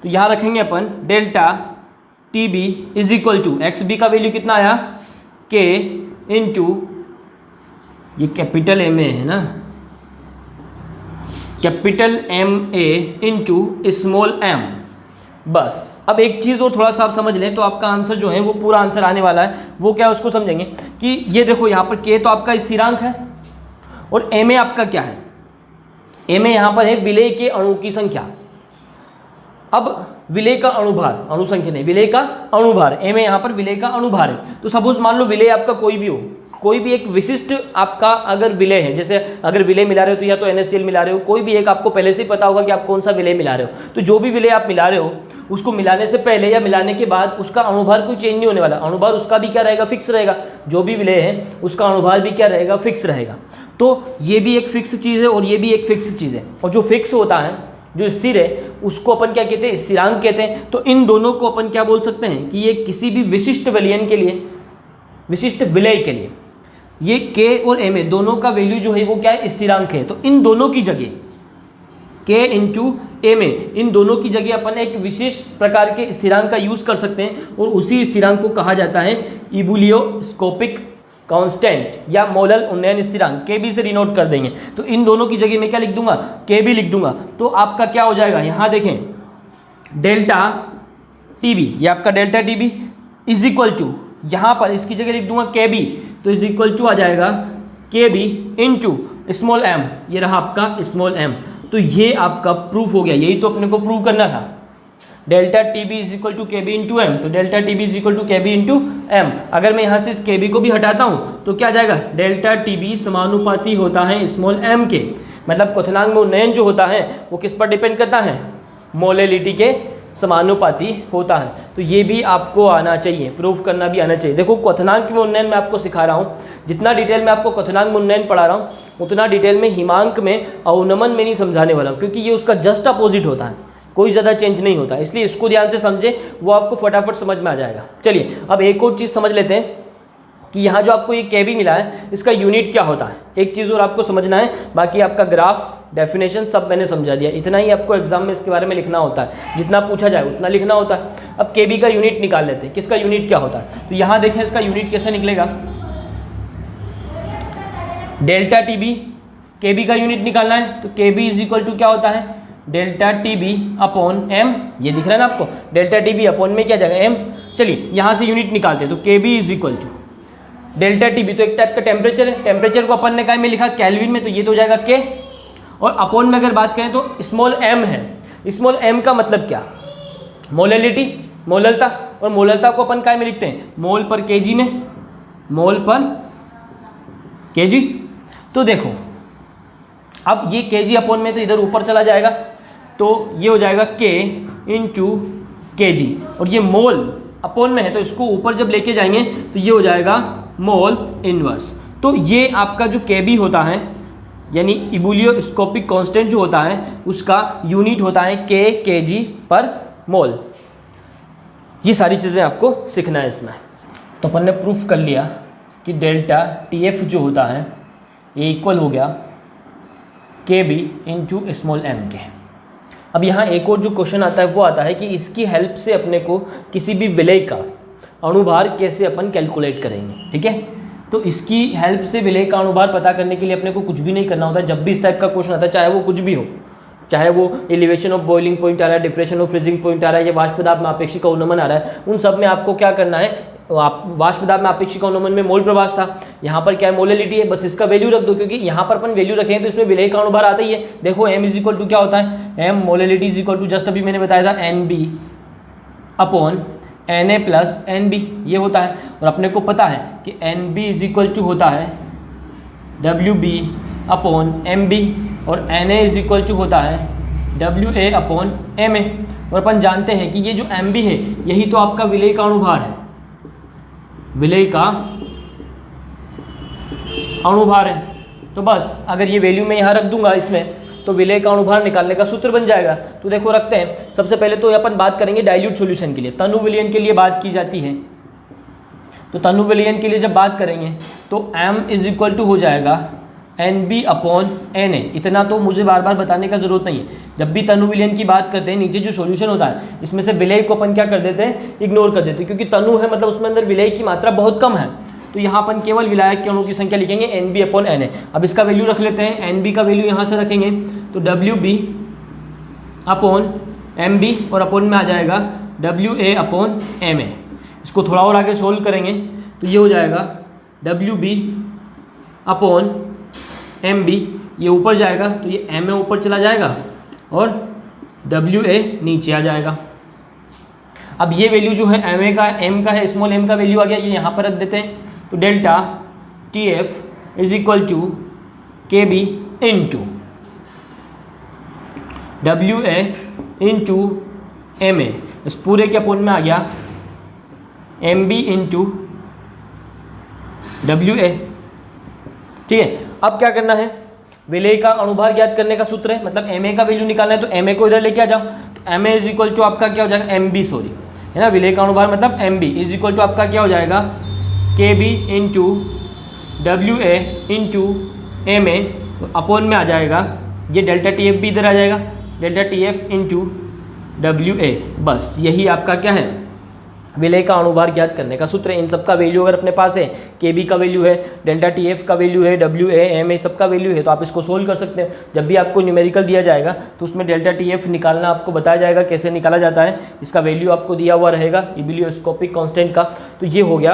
तो यहाँ रखेंगे अपन delta T B is equal to X B का वैल्यू कितना आया, के इंटू, ये कैपिटल एम ए है ना, capital M A into small M. बस अब एक चीज़ और थोड़ा सा आप समझ लें तो आपका आंसर जो है वो पूरा आंसर आने वाला है। वो क्या है उसको समझेंगे कि ये देखो यहाँ पर के तो आपका स्थिरांक है और एम ए आपका क्या है, एम ए यहाँ पर है विलेय के अणु की संख्या। अब विलेय का अणुभार, अणुसंख्या नहीं, विलेय का अणुभार, एम ए यहाँ पर विलेय का अणुभार है। तो सपोज मान लो विलेय आपका कोई भी हो, कोई भी एक विशिष्ट आपका अगर विलेय है, जैसे अगर विलेय मिला रहे हो तो या तो NaCl मिला रहे हो, कोई भी एक आपको पहले से ही पता होगा कि आप कौन सा विलेय मिला रहे हो। तो जो भी विलेय आप मिला रहे हो उसको मिलाने से पहले या मिलाने के बाद उसका अणुभार कोई चेंज नहीं होने वाला, अणुभार उसका भी क्या रहेगा, फिक्स रहेगा। जो भी विलेय है उसका अणुभार भी क्या रहेगा, फिक्स रहेगा। तो ये भी एक फिक्स चीज़ है और ये भी एक फिक्स चीज़ है, और जो फिक्स होता है, जो स्थिर है, उसको अपन क्या कहते हैं, स्थिरांक कहते हैं। तो इन दोनों को अपन क्या बोल सकते हैं कि ये किसी भी विशिष्ट विलयन के लिए, विशिष्ट विलेय के लिए, ये के और एम ए दोनों का वैल्यू जो है वो क्या है, स्थिरांक है। तो इन दोनों की जगह के इंटू एम ए, इन दोनों की जगह अपन एक विशेष प्रकार के स्थिरांक का यूज कर सकते हैं और उसी स्थिरांक को कहा जाता है इबुलियोस्कोपिक कांस्टेंट या मोलल उन्नयन स्थिरांक, के बी से डिनोट कर देंगे। तो इन दोनों की जगह मैं क्या लिख दूंगा, के बी लिख दूंगा। तो आपका क्या हो जाएगा, यहाँ देखें डेल्टा टी बी, ये आपका delta T B is equal to, यहाँ पर इसकी जगह लिख दूंगा के बी, तो इज इक्वल टू आ जाएगा के बी इंटू स्मॉल एम, ये रहा आपका स्मॉल एम। तो ये आपका प्रूफ हो गया, यही तो अपने को प्रूव करना था। Delta T B is equal to K B into M, तो delta T B is equal to K B into M. अगर मैं यहाँ से इस के बी को भी हटाता हूँ तो क्या जाएगा, डेल्टा टी बी समानुपाती होता है स्मॉल एम के। मतलब क्वथनांक में उन्नयन जो होता है वो किस पर डिपेंड करता है, मोलेलिटी के समानुपाती होता है। तो ये भी आपको आना चाहिए, प्रूफ करना भी आना चाहिए। देखो क्वथनांक में उन्नयन मैं आपको सिखा रहा हूँ, जितना डिटेल में आपको क्वथनांक में उन्नयन पढ़ा रहा हूँ उतना डिटेल में हिमांक में अवनमन में नहीं समझाने वाला हूँ, क्योंकि ये उसका जस्ट अपोजिट होता है, कोई ज़्यादा चेंज नहीं होता। इसलिए इसको ध्यान से समझे, वो आपको फटाफट समझ में आ जाएगा। चलिए अब एक और चीज़ समझ लेते हैं कि यहाँ जो आपको ये के बी मिला है इसका यूनिट क्या होता है। एक चीज़ और आपको समझना है, बाकी आपका ग्राफ, डेफिनेशन सब मैंने समझा दिया। इतना ही आपको एग्जाम में इसके बारे में लिखना होता है, जितना पूछा जाए उतना लिखना होता है। अब के बी का यूनिट निकाल लेते हैं, किसका यूनिट क्या होता है। तो यहाँ देखें इसका यूनिट कैसे निकलेगा, डेल्टा टी बी, के बी का यूनिट निकालना है तो K B is equal to क्या होता है, delta T B upon M. ये दिख रहा है ना आपको, डेल्टा टी बी अपॉन में क्या जाएगा, एम। चलिए यहाँ से यूनिट निकालते हैं, तो K B is equal to delta T B, तो एक टाइप का टेम्परेचर है, टेम्परेचर को अपन ने क्या में लिखा, केल्विन में, तो ये तो हो जाएगा के। और अपॉन में अगर बात करें तो स्मॉल एम है। स्मॉल एम का मतलब क्या, मोलेलिटी, मोललता, और मोललता को अपन काय में लिखते हैं, मोल पर केजी में, मोल पर केजी। तो देखो अब ये kg अपॉन में तो इधर ऊपर चला जाएगा, तो ये हो जाएगा K इंटू kg, और ये मोल अपॉन में है तो इसको ऊपर जब लेके जाएंगे तो ये हो जाएगा मोल इनवर्स। तो ये आपका जो Kb होता है यानी इबुलियोस्कोपिक कांस्टेंट जो होता है उसका यूनिट होता है K kg पर मोल। ये सारी चीज़ें आपको सीखना है इसमें। तो अपन ने प्रूफ कर लिया कि डेल्टा TF जो होता है ये इक्वल हो गया Kb इंटू स्मॉल m के। अब यहाँ एक और जो क्वेश्चन आता है वो आता है कि इसकी हेल्प से अपने को किसी भी विलय का अणुभार कैसे अपन कैलकुलेट करेंगे, ठीक है। तो इसकी हेल्प से विलय का अणुभार पता करने के लिए अपने को कुछ भी नहीं करना होता है। जब भी इस टाइप का क्वेश्चन आता है, चाहे वो कुछ भी हो, चाहे वो एलिवेशन ऑफ बॉइलिंग पॉइंट आ रहा है, डिप्रेशन ऑफ फ्रीजिंग पॉइंट आ रहा है, या वाष्प दाब में आपेक्षिक अवनमन आ रहा है, उन सब में आपको क्या करना है, आप वाष्प दाब में आपेक्षिक अवनमन में मोल प्रवास था, यहाँ पर क्या है मोलैलिटी है, बस इसका वैल्यू रख दो, क्योंकि यहाँ पर अपन वैल्यू रखें तो इसमें विलय का अणुभार आता ही है। देखो m इज इक्वल टू क्या होता है, m molality is equal to just अभी मैंने बताया था NB upon Na plus NB ये होता है। और अपने को पता है कि NB इज इक्वल टू होता है WB अपॉन MB और Na इज इक्वल टू होता है WA अपॉन MA। और अपन जानते हैं कि ये जो MB है यही तो आपका विलय का अणुभार है, विलय का अणुभार है। तो बस अगर ये वैल्यू मैं यहाँ रख दूंगा इसमें तो विलय का अणुभार निकालने का सूत्र बन जाएगा। तो देखो रखते हैं। सबसे पहले तो अपन बात करेंगे डाइल्यूट सॉल्यूशन के लिए, तनु विलयन के लिए बात की जाती है। तो तनु विलयन के लिए जब बात करेंगे तो m इज इक्वल टू हो जाएगा NB अपॉन Na। इतना तो मुझे बार बार बताने का जरूरत नहीं है। जब भी तनु विलयन की बात करते हैं, नीचे जो सॉल्यूशन होता है इसमें से विलय को अपन क्या कर देते हैं, इग्नोर कर देते हैं, क्योंकि तनु है मतलब उसमें अंदर विलय की मात्रा बहुत कम है। तो यहाँ अपन केवल विलायक के अणु की संख्या लिखेंगे NB अपॉन Na। अब इसका वैल्यू रख लेते हैं, NB का वैल्यू यहाँ से रखेंगे तो WB अपॉन MB और अपॉन में आ जाएगा WA अपॉन MA। इसको थोड़ा और आगे सोल्व करेंगे तो ये हो जाएगा WB अपॉन MB, ये ऊपर जाएगा तो ये MA ऊपर चला जाएगा और WA नीचे आ जाएगा। अब ये वैल्यू जो है MA का, M का है, स्मॉल m का वैल्यू आ गया, ये यहाँ पर रख देते हैं। तो delta TF is equal to KB into WA into MA, इस पूरे के अपोन में आ गया MB इंटू WA, ठीक है। अब क्या करना है, विलय का अणुभार ज्ञात करने का सूत्र है, मतलब MA का वैल्यू निकालना है। तो MA को इधर लेके आ जाओ, तो MA इज इक्वल टू आपका क्या हो जाएगा, MB सॉरी है ना, विलय का अणुभार मतलब MB इज इक्वल टू आपका क्या हो जाएगा, KB into WA into MA upon में आ जाएगा ये डेल्टा TF भी इधर आ जाएगा, डेल्टा TF इंटू WA। बस यही आपका क्या है, विलय का अणुभार ज्ञात करने का सूत्र है। इन सबका वैल्यू अगर अपने पास है, KB का वैल्यू है, डेल्टा TF का वैल्यू है, WA MA सबका वैल्यू है, तो आप इसको सोल्व कर सकते हैं। जब भी आपको न्यूमेरिकल दिया जाएगा तो उसमें डेल्टा TF निकालना आपको बताया जाएगा कैसे निकाला जाता है, इसका वैल्यू आपको दिया हुआ रहेगा इबुलियोस्कोपिक कांस्टेंट का। तो ये हो गया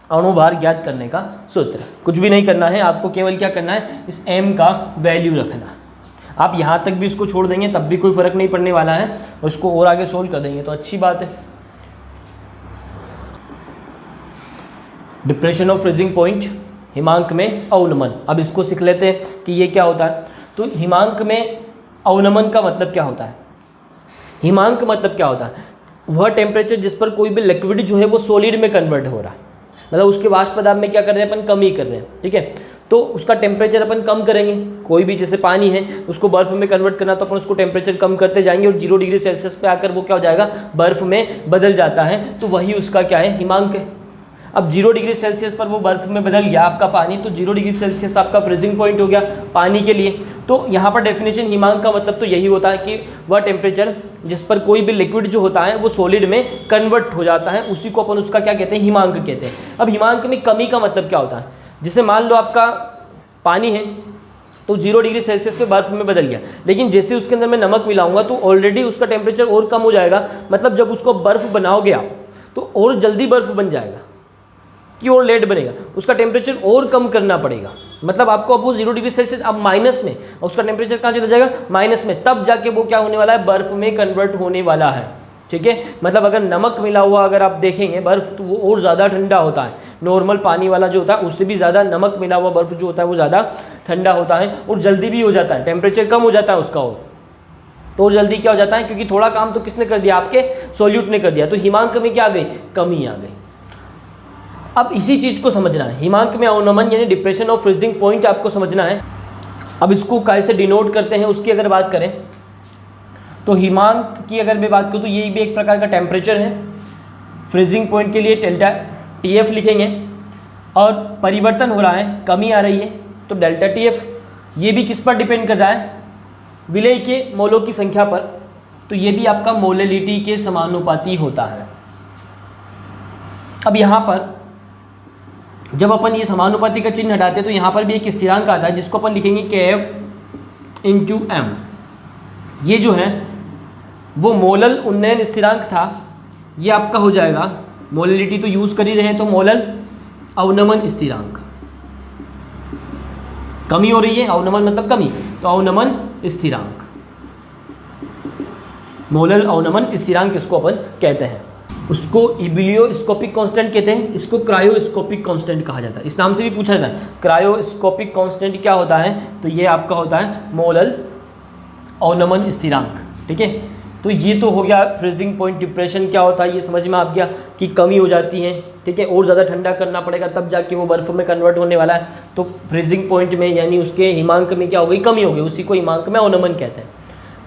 अणुभार ज्ञात करने का सूत्र। कुछ भी नहीं करना है आपको, केवल क्या करना है, इस m का वैल्यू रखना। आप यहाँ तक भी इसको छोड़ देंगे तब भी कोई फर्क नहीं पड़ने वाला है, और इसको और आगे सोल्व कर देंगे तो अच्छी बात है। डिप्रेशन ऑफ फ्रीजिंग पॉइंट, हिमांक में अवनमन। अब इसको सीख लेते हैं कि ये क्या होता है। तो हिमांक में अवनमन का मतलब क्या होता है, हिमांक मतलब क्या होता है, वह टेम्परेचर जिस पर कोई भी लिक्विड जो है वो सॉलिड में कन्वर्ट हो रहा है, मतलब उसके वाष्प पदार्थ में क्या कर रहे हैं अपन, कम ही कर रहे हैं, ठीक है। तो उसका टेम्परेचर अपन कम करेंगे। कोई भी जैसे पानी है उसको बर्फ में कन्वर्ट करना, तो अपन उसको टेम्परेचर कम करते जाएंगे और 0 डिग्री सेल्सियस पे आकर वो क्या हो जाएगा, बर्फ में बदल जाता है। तो वही उसका क्या है, हिमांक है। अब 0 डिग्री सेल्सियस पर वो बर्फ में बदल गया आपका पानी, तो 0 डिग्री सेल्सियस आपका फ्रीजिंग पॉइंट हो गया पानी के लिए। तो यहाँ पर डेफिनेशन हिमांक का मतलब तो यही होता है कि वह टेम्परेचर जिस पर कोई भी लिक्विड जो होता है वो सॉलिड में कन्वर्ट हो जाता है, उसी को अपन उसका क्या कहते हैं, हिमांक कहते हैं। अब हिमांक में कमी का मतलब क्या होता है, जैसे मान लो आपका पानी है तो 0 डिग्री सेल्सियस पे बर्फ में बदल गया, लेकिन जैसे उसके अंदर मैं नमक मिलाऊंगा तो ऑलरेडी उसका टेम्परेचर और कम हो जाएगा, मतलब जब उसको बर्फ़ बनाओगे आप तो और जल्दी बर्फ़ बन जाएगा कि और लेट बनेगा, उसका टेम्परेचर और कम करना पड़ेगा। मतलब आपको अब वो 0 डिग्री सेल्सियस अब माइनस में, और उसका टेम्परेचर कहाँ चला जाएगा, माइनस में, तब जाके वो क्या होने वाला है, बर्फ़ में कन्वर्ट होने वाला है, ठीक है। मतलब अगर नमक मिला हुआ अगर आप देखेंगे बर्फ़ तो वो और ज़्यादा ठंडा होता है, नॉर्मल पानी वाला जो होता है उससे भी ज़्यादा नमक मिला हुआ बर्फ़ जो होता है वो ज़्यादा ठंडा होता है और जल्दी भी हो जाता है, टेम्परेचर कम हो जाता है उसका तो जल्दी क्या हो जाता है, क्योंकि थोड़ा काम तो किसने कर दिया, आपके सोल्यूट ने कर दिया। तो हिमांक में क्या आ गई, कमी आ गई। अब इसी चीज़ को समझना है, हिमांक में अवनमन यानी डिप्रेशन ऑफ फ्रीजिंग पॉइंट आपको समझना है। अब इसको कैसे डिनोट करते हैं उसकी अगर बात करें तो हिमांक की अगर मैं बात करूँ तो ये भी एक प्रकार का टेम्परेचर है। फ्रीजिंग पॉइंट के लिए डेल्टा TF लिखेंगे और परिवर्तन हो रहा है, कमी आ रही है तो डेल्टा TF। ये भी किस पर डिपेंड कर रहा है, विलय के मोलों की संख्या पर, तो ये भी आपका मोलेलिटी के समानुपाती होता है। अब यहाँ पर जब अपन ये समानुपाती का चिन्ह हटाते हैं तो यहाँ पर भी एक स्थिरांक आता है जिसको अपन लिखेंगे KF × M। ये जो है वो मोलल उन्नयन स्थिरांक था, ये आपका हो जाएगा, मोलेलिटी तो यूज़ कर ही रहे हैं तो मोलल अवनमन स्थिरांक। कमी हो रही है, अवनमन मतलब कमी, तो अवनमन स्थिरांक, मोलल अवनमन स्थिरांक इसको अपन कहते हैं। उसको इबिलियोस्कोपिक कांस्टेंट कहते हैं, इसको क्रायोस्कोपिक कांस्टेंट कहा जाता है। इस नाम से भी पूछा जाता है, क्रायोस्कोपिक कांस्टेंट क्या होता है, तो ये आपका होता है मोलल अवनमन स्थिरांक। ठीक है, तो ये तो हो गया फ्रीजिंग पॉइंट डिप्रेशन क्या होता है, ये समझ में आ गया कि कमी हो जाती है। ठीक है, और ज़्यादा ठंडा करना पड़ेगा तब जाके वो बर्फ़ में कन्वर्ट होने वाला है, तो फ्रीजिंग पॉइंट में यानी उसके हिमांक में क्या हो गई, कमी हो गई, उसी को हिमांक में अवनमन कहते हैं।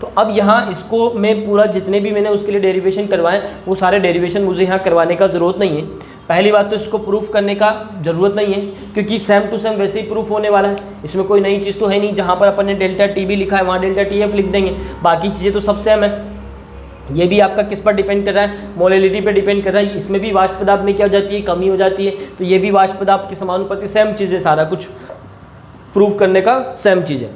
तो अब यहाँ इसको मैं पूरा जितने भी मैंने उसके लिए डेरिवेशन करवाए वो सारे डेरिवेशन मुझे यहाँ करवाने का ज़रूरत नहीं है। पहली बात तो इसको प्रूफ करने का ज़रूरत नहीं है क्योंकि सेम टू सेम वैसे ही प्रूफ होने वाला है, इसमें कोई नई चीज़ तो है नहीं। जहाँ पर अपन ने डेल्टा टी भी लिखा है वहाँ डेल्टा TF लिख देंगे, बाकी चीज़ें तो सब सेम है। ये भी आपका किस पर डिपेंड कर रहा है, मोलेलिटी पे डिपेंड कर रहा है। इसमें भी वाष्प पदार्थ में क्या हो जाती है, कमी हो जाती है, तो ये भी वाष्प पदार्थ के समानुपाती सेम चीज़ है, सारा कुछ प्रूफ करने का सेम चीज़ है,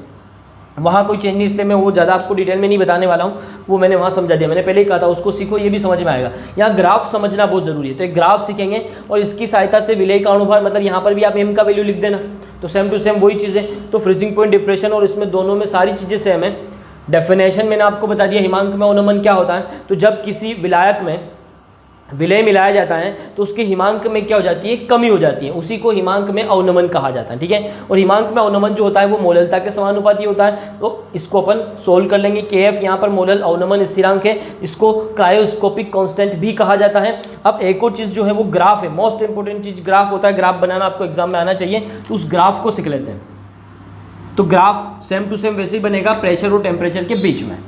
वहाँ कोई चेंज नहीं। इसलिए मैं वो ज़्यादा आपको डिटेल में नहीं बताने वाला हूँ, वो मैंने वहाँ समझा दिया। मैंने पहले ही कहा था उसको सीखो, ये भी समझ में आएगा। यहाँ ग्राफ समझना बहुत ज़रूरी है, तो एक ग्राफ सीखेंगे और इसकी सहायता से विलय का अणुभार, मतलब यहाँ पर भी आप M का वैल्यू लिख देना, तो सेम टू सेम वही चीज़ है। तो फ्रीजिंग पॉइंट डिप्रेशन और इसमें दोनों में सारी चीज़ें सेम है। डेफिनेशन मैंने आपको बता दिया, हिमांक में अवनमन क्या होता है, तो जब किसी विलायक में विलय मिलाया जाता है तो उसके हिमांक में क्या हो जाती है, कमी हो जाती है, उसी को हिमांक में अवनमन कहा जाता है। ठीक है, और हिमांक में अवनमन जो होता है वो मोललता के समानुपाती होता है, तो इसको अपन सोल्व कर लेंगे। KF यहाँ पर मोलल अवनमन स्थिरांक है, इसको क्रायोस्कोपिक कांस्टेंट भी कहा जाता है। अब एक और चीज़ जो है वो ग्राफ है, मोस्ट इंपोर्टेंट चीज़ ग्राफ होता है, ग्राफ बनाना आपको एग्जाम में आना चाहिए, तो उस ग्राफ को सीख लेते हैं। तो ग्राफ सेम टू सेम वैसे ही बनेगा प्रेशर और टेम्परेचर के बीच में।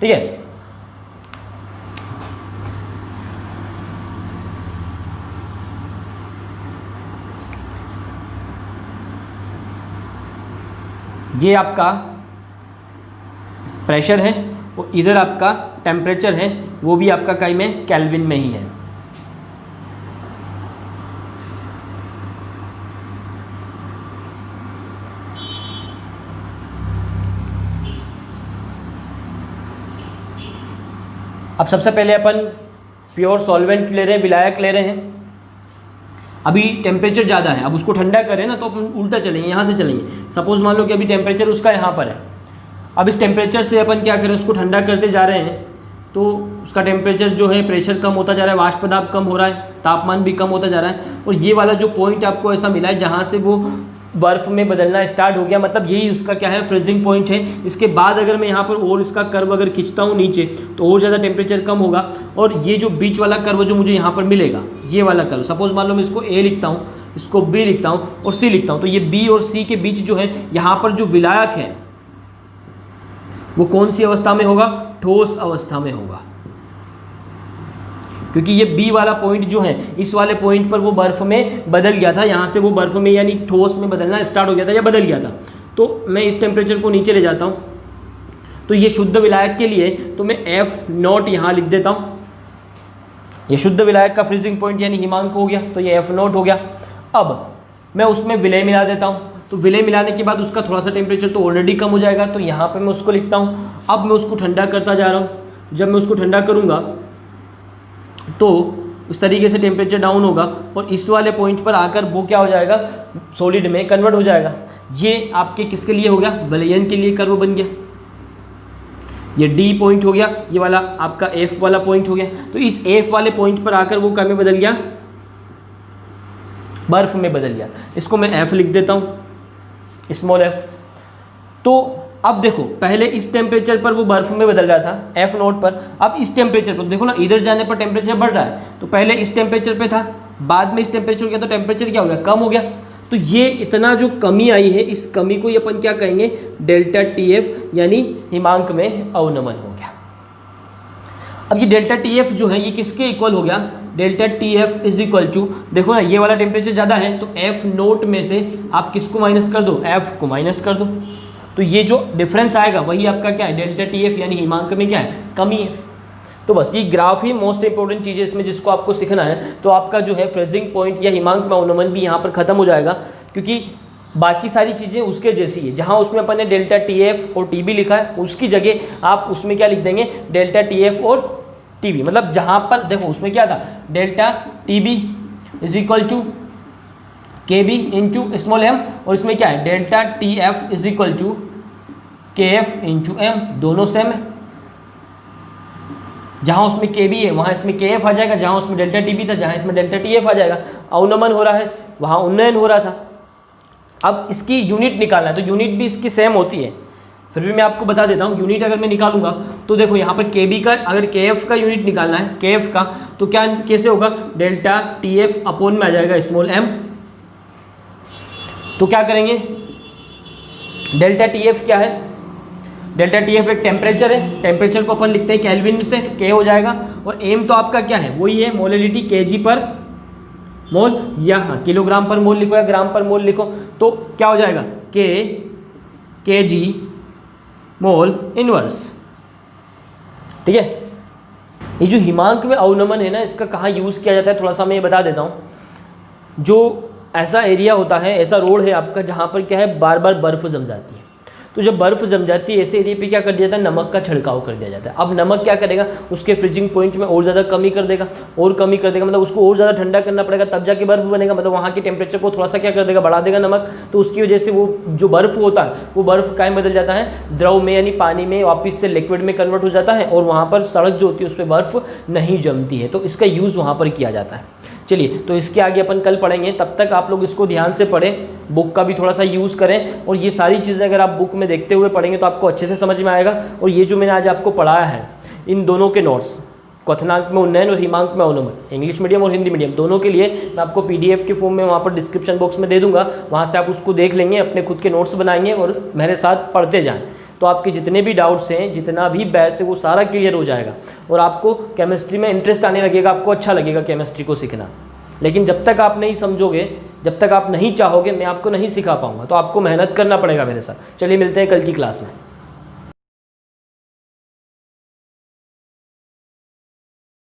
ठीक है, ये आपका प्रेशर है और इधर आपका टेम्परेचर है, वो भी आपका कई में केल्विन में ही है। अब सबसे पहले अपन प्योर सॉल्वेंट ले रहे हैं, विलायक ले रहे हैं। अभी टेम्परेचर ज़्यादा है, अब उसको ठंडा करें ना तो अपन उल्टा चलेंगे, यहाँ से चलेंगे। सपोज मान लो कि अभी टेम्परेचर उसका यहाँ पर है, अब इस टेम्परेचर से अपन क्या करें, उसको ठंडा करते जा रहे हैं तो उसका टेम्परेचर जो है, प्रेशर कम होता जा रहा है, वाष्प पदार्थ कम हो रहा है, तापमान भी कम होता जा रहा है। और ये वाला जो पॉइंट आपको ऐसा मिला है जहाँ से वो बर्फ़ में बदलना स्टार्ट हो गया, मतलब यही उसका क्या है, फ्रीजिंग पॉइंट है। इसके बाद अगर मैं यहाँ पर और इसका कर्व अगर खींचता हूँ नीचे तो और ज़्यादा टेम्परेचर कम होगा। और ये जो बीच वाला कर्व जो मुझे यहाँ पर मिलेगा, ये वाला कर्व, सपोज मान लो मैं इसको A लिखता हूँ, इसको B लिखता हूँ और C लिखता हूँ, तो ये B और C के बीच जो है यहाँ पर जो विलायक है वो कौन सी अवस्था में होगा, ठोस अवस्था में होगा, क्योंकि ये B वाला पॉइंट जो है इस वाले पॉइंट पर वो बर्फ़ में बदल गया था, यहाँ से वो बर्फ़ में यानी ठोस में बदलना स्टार्ट हो गया था या बदल गया था। तो मैं इस टेम्परेचर को नीचे ले जाता हूँ, तो ये शुद्ध विलायक के लिए तो मैं F0 यहाँ लिख देता हूँ। ये शुद्ध विलायक का फ्रीजिंग पॉइंट यानी हिमांक हो गया, तो ये F0 हो गया। अब मैं उसमें विलय मिला देता हूँ, तो विलय मिलाने के बाद उसका थोड़ा सा टेम्परेचर तो ऑलरेडी कम हो जाएगा, तो यहाँ पर मैं उसको लिखता हूँ। अब मैं उसको ठंडा करता जा रहा हूँ, जब मैं उसको ठंडा करूँगा तो उस तरीके से टेम्परेचर डाउन होगा और इस वाले पॉइंट पर आकर वो क्या हो जाएगा, सॉलिड में कन्वर्ट हो जाएगा। ये आपके किसके लिए हो गया, विलयन के लिए कर्व बन गया। ये डी पॉइंट हो गया, ये वाला आपका एफ वाला पॉइंट हो गया। तो इस एफ वाले पॉइंट पर आकर वो क्या में बदल गया, बर्फ में बदल गया। इसको मैं एफ लिख देता हूँ, स्मॉल एफ। तो अब देखो पहले इस टेम्परेचर पर वो बर्फ में बदल रहा था एफ नोट पर, अब इस टेम्परेचर पर देखो ना, इधर जाने पर टेम्परेचर बढ़ रहा है। तो पहले इस टेम्परेचर पे था, बाद में इस टेम्परेचर हो गया, तो टेम्परेचर क्या हो गया, कम हो गया। तो ये इतना जो कमी आई है, इस कमी को ये अपन क्या कहेंगे, डेल्टा टी एफ, यानी हिमांक में अवनमन हो गया। अब ये डेल्टा टी एफ जो है ये किसके इक्वल हो गया, delta T F is equal to, देखो ना ये वाला टेम्परेचर ज़्यादा है तो एफ नोट में से आप किसको माइनस कर दो, एफ को माइनस कर दो। तो ये जो डिफरेंस आएगा वही आपका क्या है, डेल्टा टी एफ, यानी हिमांक में क्या है, कमी है। तो बस ये ग्राफ ही मोस्ट इंपॉर्टेंट चीज़ है इसमें जिसको आपको सीखना है। तो आपका जो है फ्रीजिंग पॉइंट या हिमांक में अवनमन भी यहाँ पर ख़त्म हो जाएगा, क्योंकि बाकी सारी चीज़ें उसके जैसी है। जहाँ उसमें अपन ने डेल्टा टी एफ और टी बी लिखा है, उसकी जगह आप उसमें क्या लिख देंगे, डेल्टा टी एफ और टी बी। मतलब जहाँ पर देखो उसमें क्या था, delta T B is equal to K B into small M, और इसमें क्या है, delta T F is equal to K F into M, दोनों सेम है। जहाँ उसमें के बी है वहाँ इसमें के एफ आ जाएगा, जहाँ उसमें डेल्टा टी बी था जहाँ इसमें डेल्टा टी एफ आ जाएगा। अवनमन हो रहा है, वहाँ उन्नयन हो रहा था। अब इसकी यूनिट निकालना है, तो यूनिट भी इसकी सेम होती है, फिर भी मैं आपको बता देता हूँ। यूनिट अगर मैं निकालूंगा तो देखो यहाँ पर के बी का, अगर के एफ का यूनिट निकालना है, के एफ का, तो क्या कैसे होगा, डेल्टा टी एफ अपॉन में आ जाएगा स्मॉल एम। तो क्या करेंगे, डेल्टा टी एफ क्या है, डेल्टा टी एफ एक टेम्परेचर है, टेम्परेचर को अपन लिखते हैं केल्विन से, के हो जाएगा, और एम तो आपका क्या है, वही है मोलैलिटी, केजी पर मोल, या हाँ किलोग्राम पर मोल लिखो या ग्राम पर मोल लिखो, तो क्या हो जाएगा, के जी मोल इनवर्स। ठीक है। ये जो हिमांक में अवनमन है ना, इसका कहाँ यूज़ किया जाता है थोड़ा सा मैं ये बता देता हूँ। जो ऐसा एरिया होता है, ऐसा रोड है आपका जहाँ पर क्या है, बार बार बर्फ़ जम जाती है, तो जब बर्फ़ जम जाती है ऐसे एरिया पे क्या कर दिया जाता है, नमक का छिड़काव कर दिया जाता है। अब नमक क्या करेगा, उसके फ्रीजिंग पॉइंट में और ज़्यादा कमी कर देगा, और कमी कर देगा, मतलब उसको और ज़्यादा ठंडा करना पड़ेगा, तब जाके बर्फ़ बनेगा। मतलब वहाँ के टेम्परेचर को थोड़ा सा क्या कर देगा, बढ़ा देगा नमक। तो उसकी वजह से वो जो बर्फ़ होता है वो बर्फ़ क्या बदल जाता है, द्रव में यानी पानी में वापस से लिक्विड में कन्वर्ट हो जाता है, और वहाँ पर सड़क जो होती है उस पर बर्फ़ नहीं जमती है। तो इसका यूज़ वहाँ पर किया जाता है। चलिए, तो इसके आगे अपन कल पढ़ेंगे, तब तक आप लोग इसको ध्यान से पढ़ें, बुक का भी थोड़ा सा यूज़ करें, और ये सारी चीज़ें अगर आप बुक में देखते हुए पढ़ेंगे तो आपको अच्छे से समझ में आएगा। और ये जो मैंने आज आपको पढ़ाया है, इन दोनों के नोट्स, क्वथनांक में उन्नयन और हिमांक में अवनमन, इंग्लिश मीडियम और हिंदी मीडियम दोनों के लिए मैं आपको PDF के फॉर्म में वहाँ पर डिस्क्रिप्शन बॉक्स में दे दूँगा, वहाँ से आप उसको देख लेंगे, अपने खुद के नोट्स बनाएंगे और मेरे साथ पढ़ते जाएँ। तो आपके जितने भी डाउट्स हैं, जितना भी बैस है, वो सारा क्लियर हो जाएगा, और आपको केमिस्ट्री में इंटरेस्ट आने लगेगा, आपको अच्छा लगेगा केमिस्ट्री को सीखना। लेकिन जब तक आप नहीं समझोगे, जब तक आप नहीं चाहोगे, मैं आपको नहीं सिखा पाऊंगा। तो आपको मेहनत करना पड़ेगा मेरे साथ। चलिए, मिलते हैं कल की क्लास में।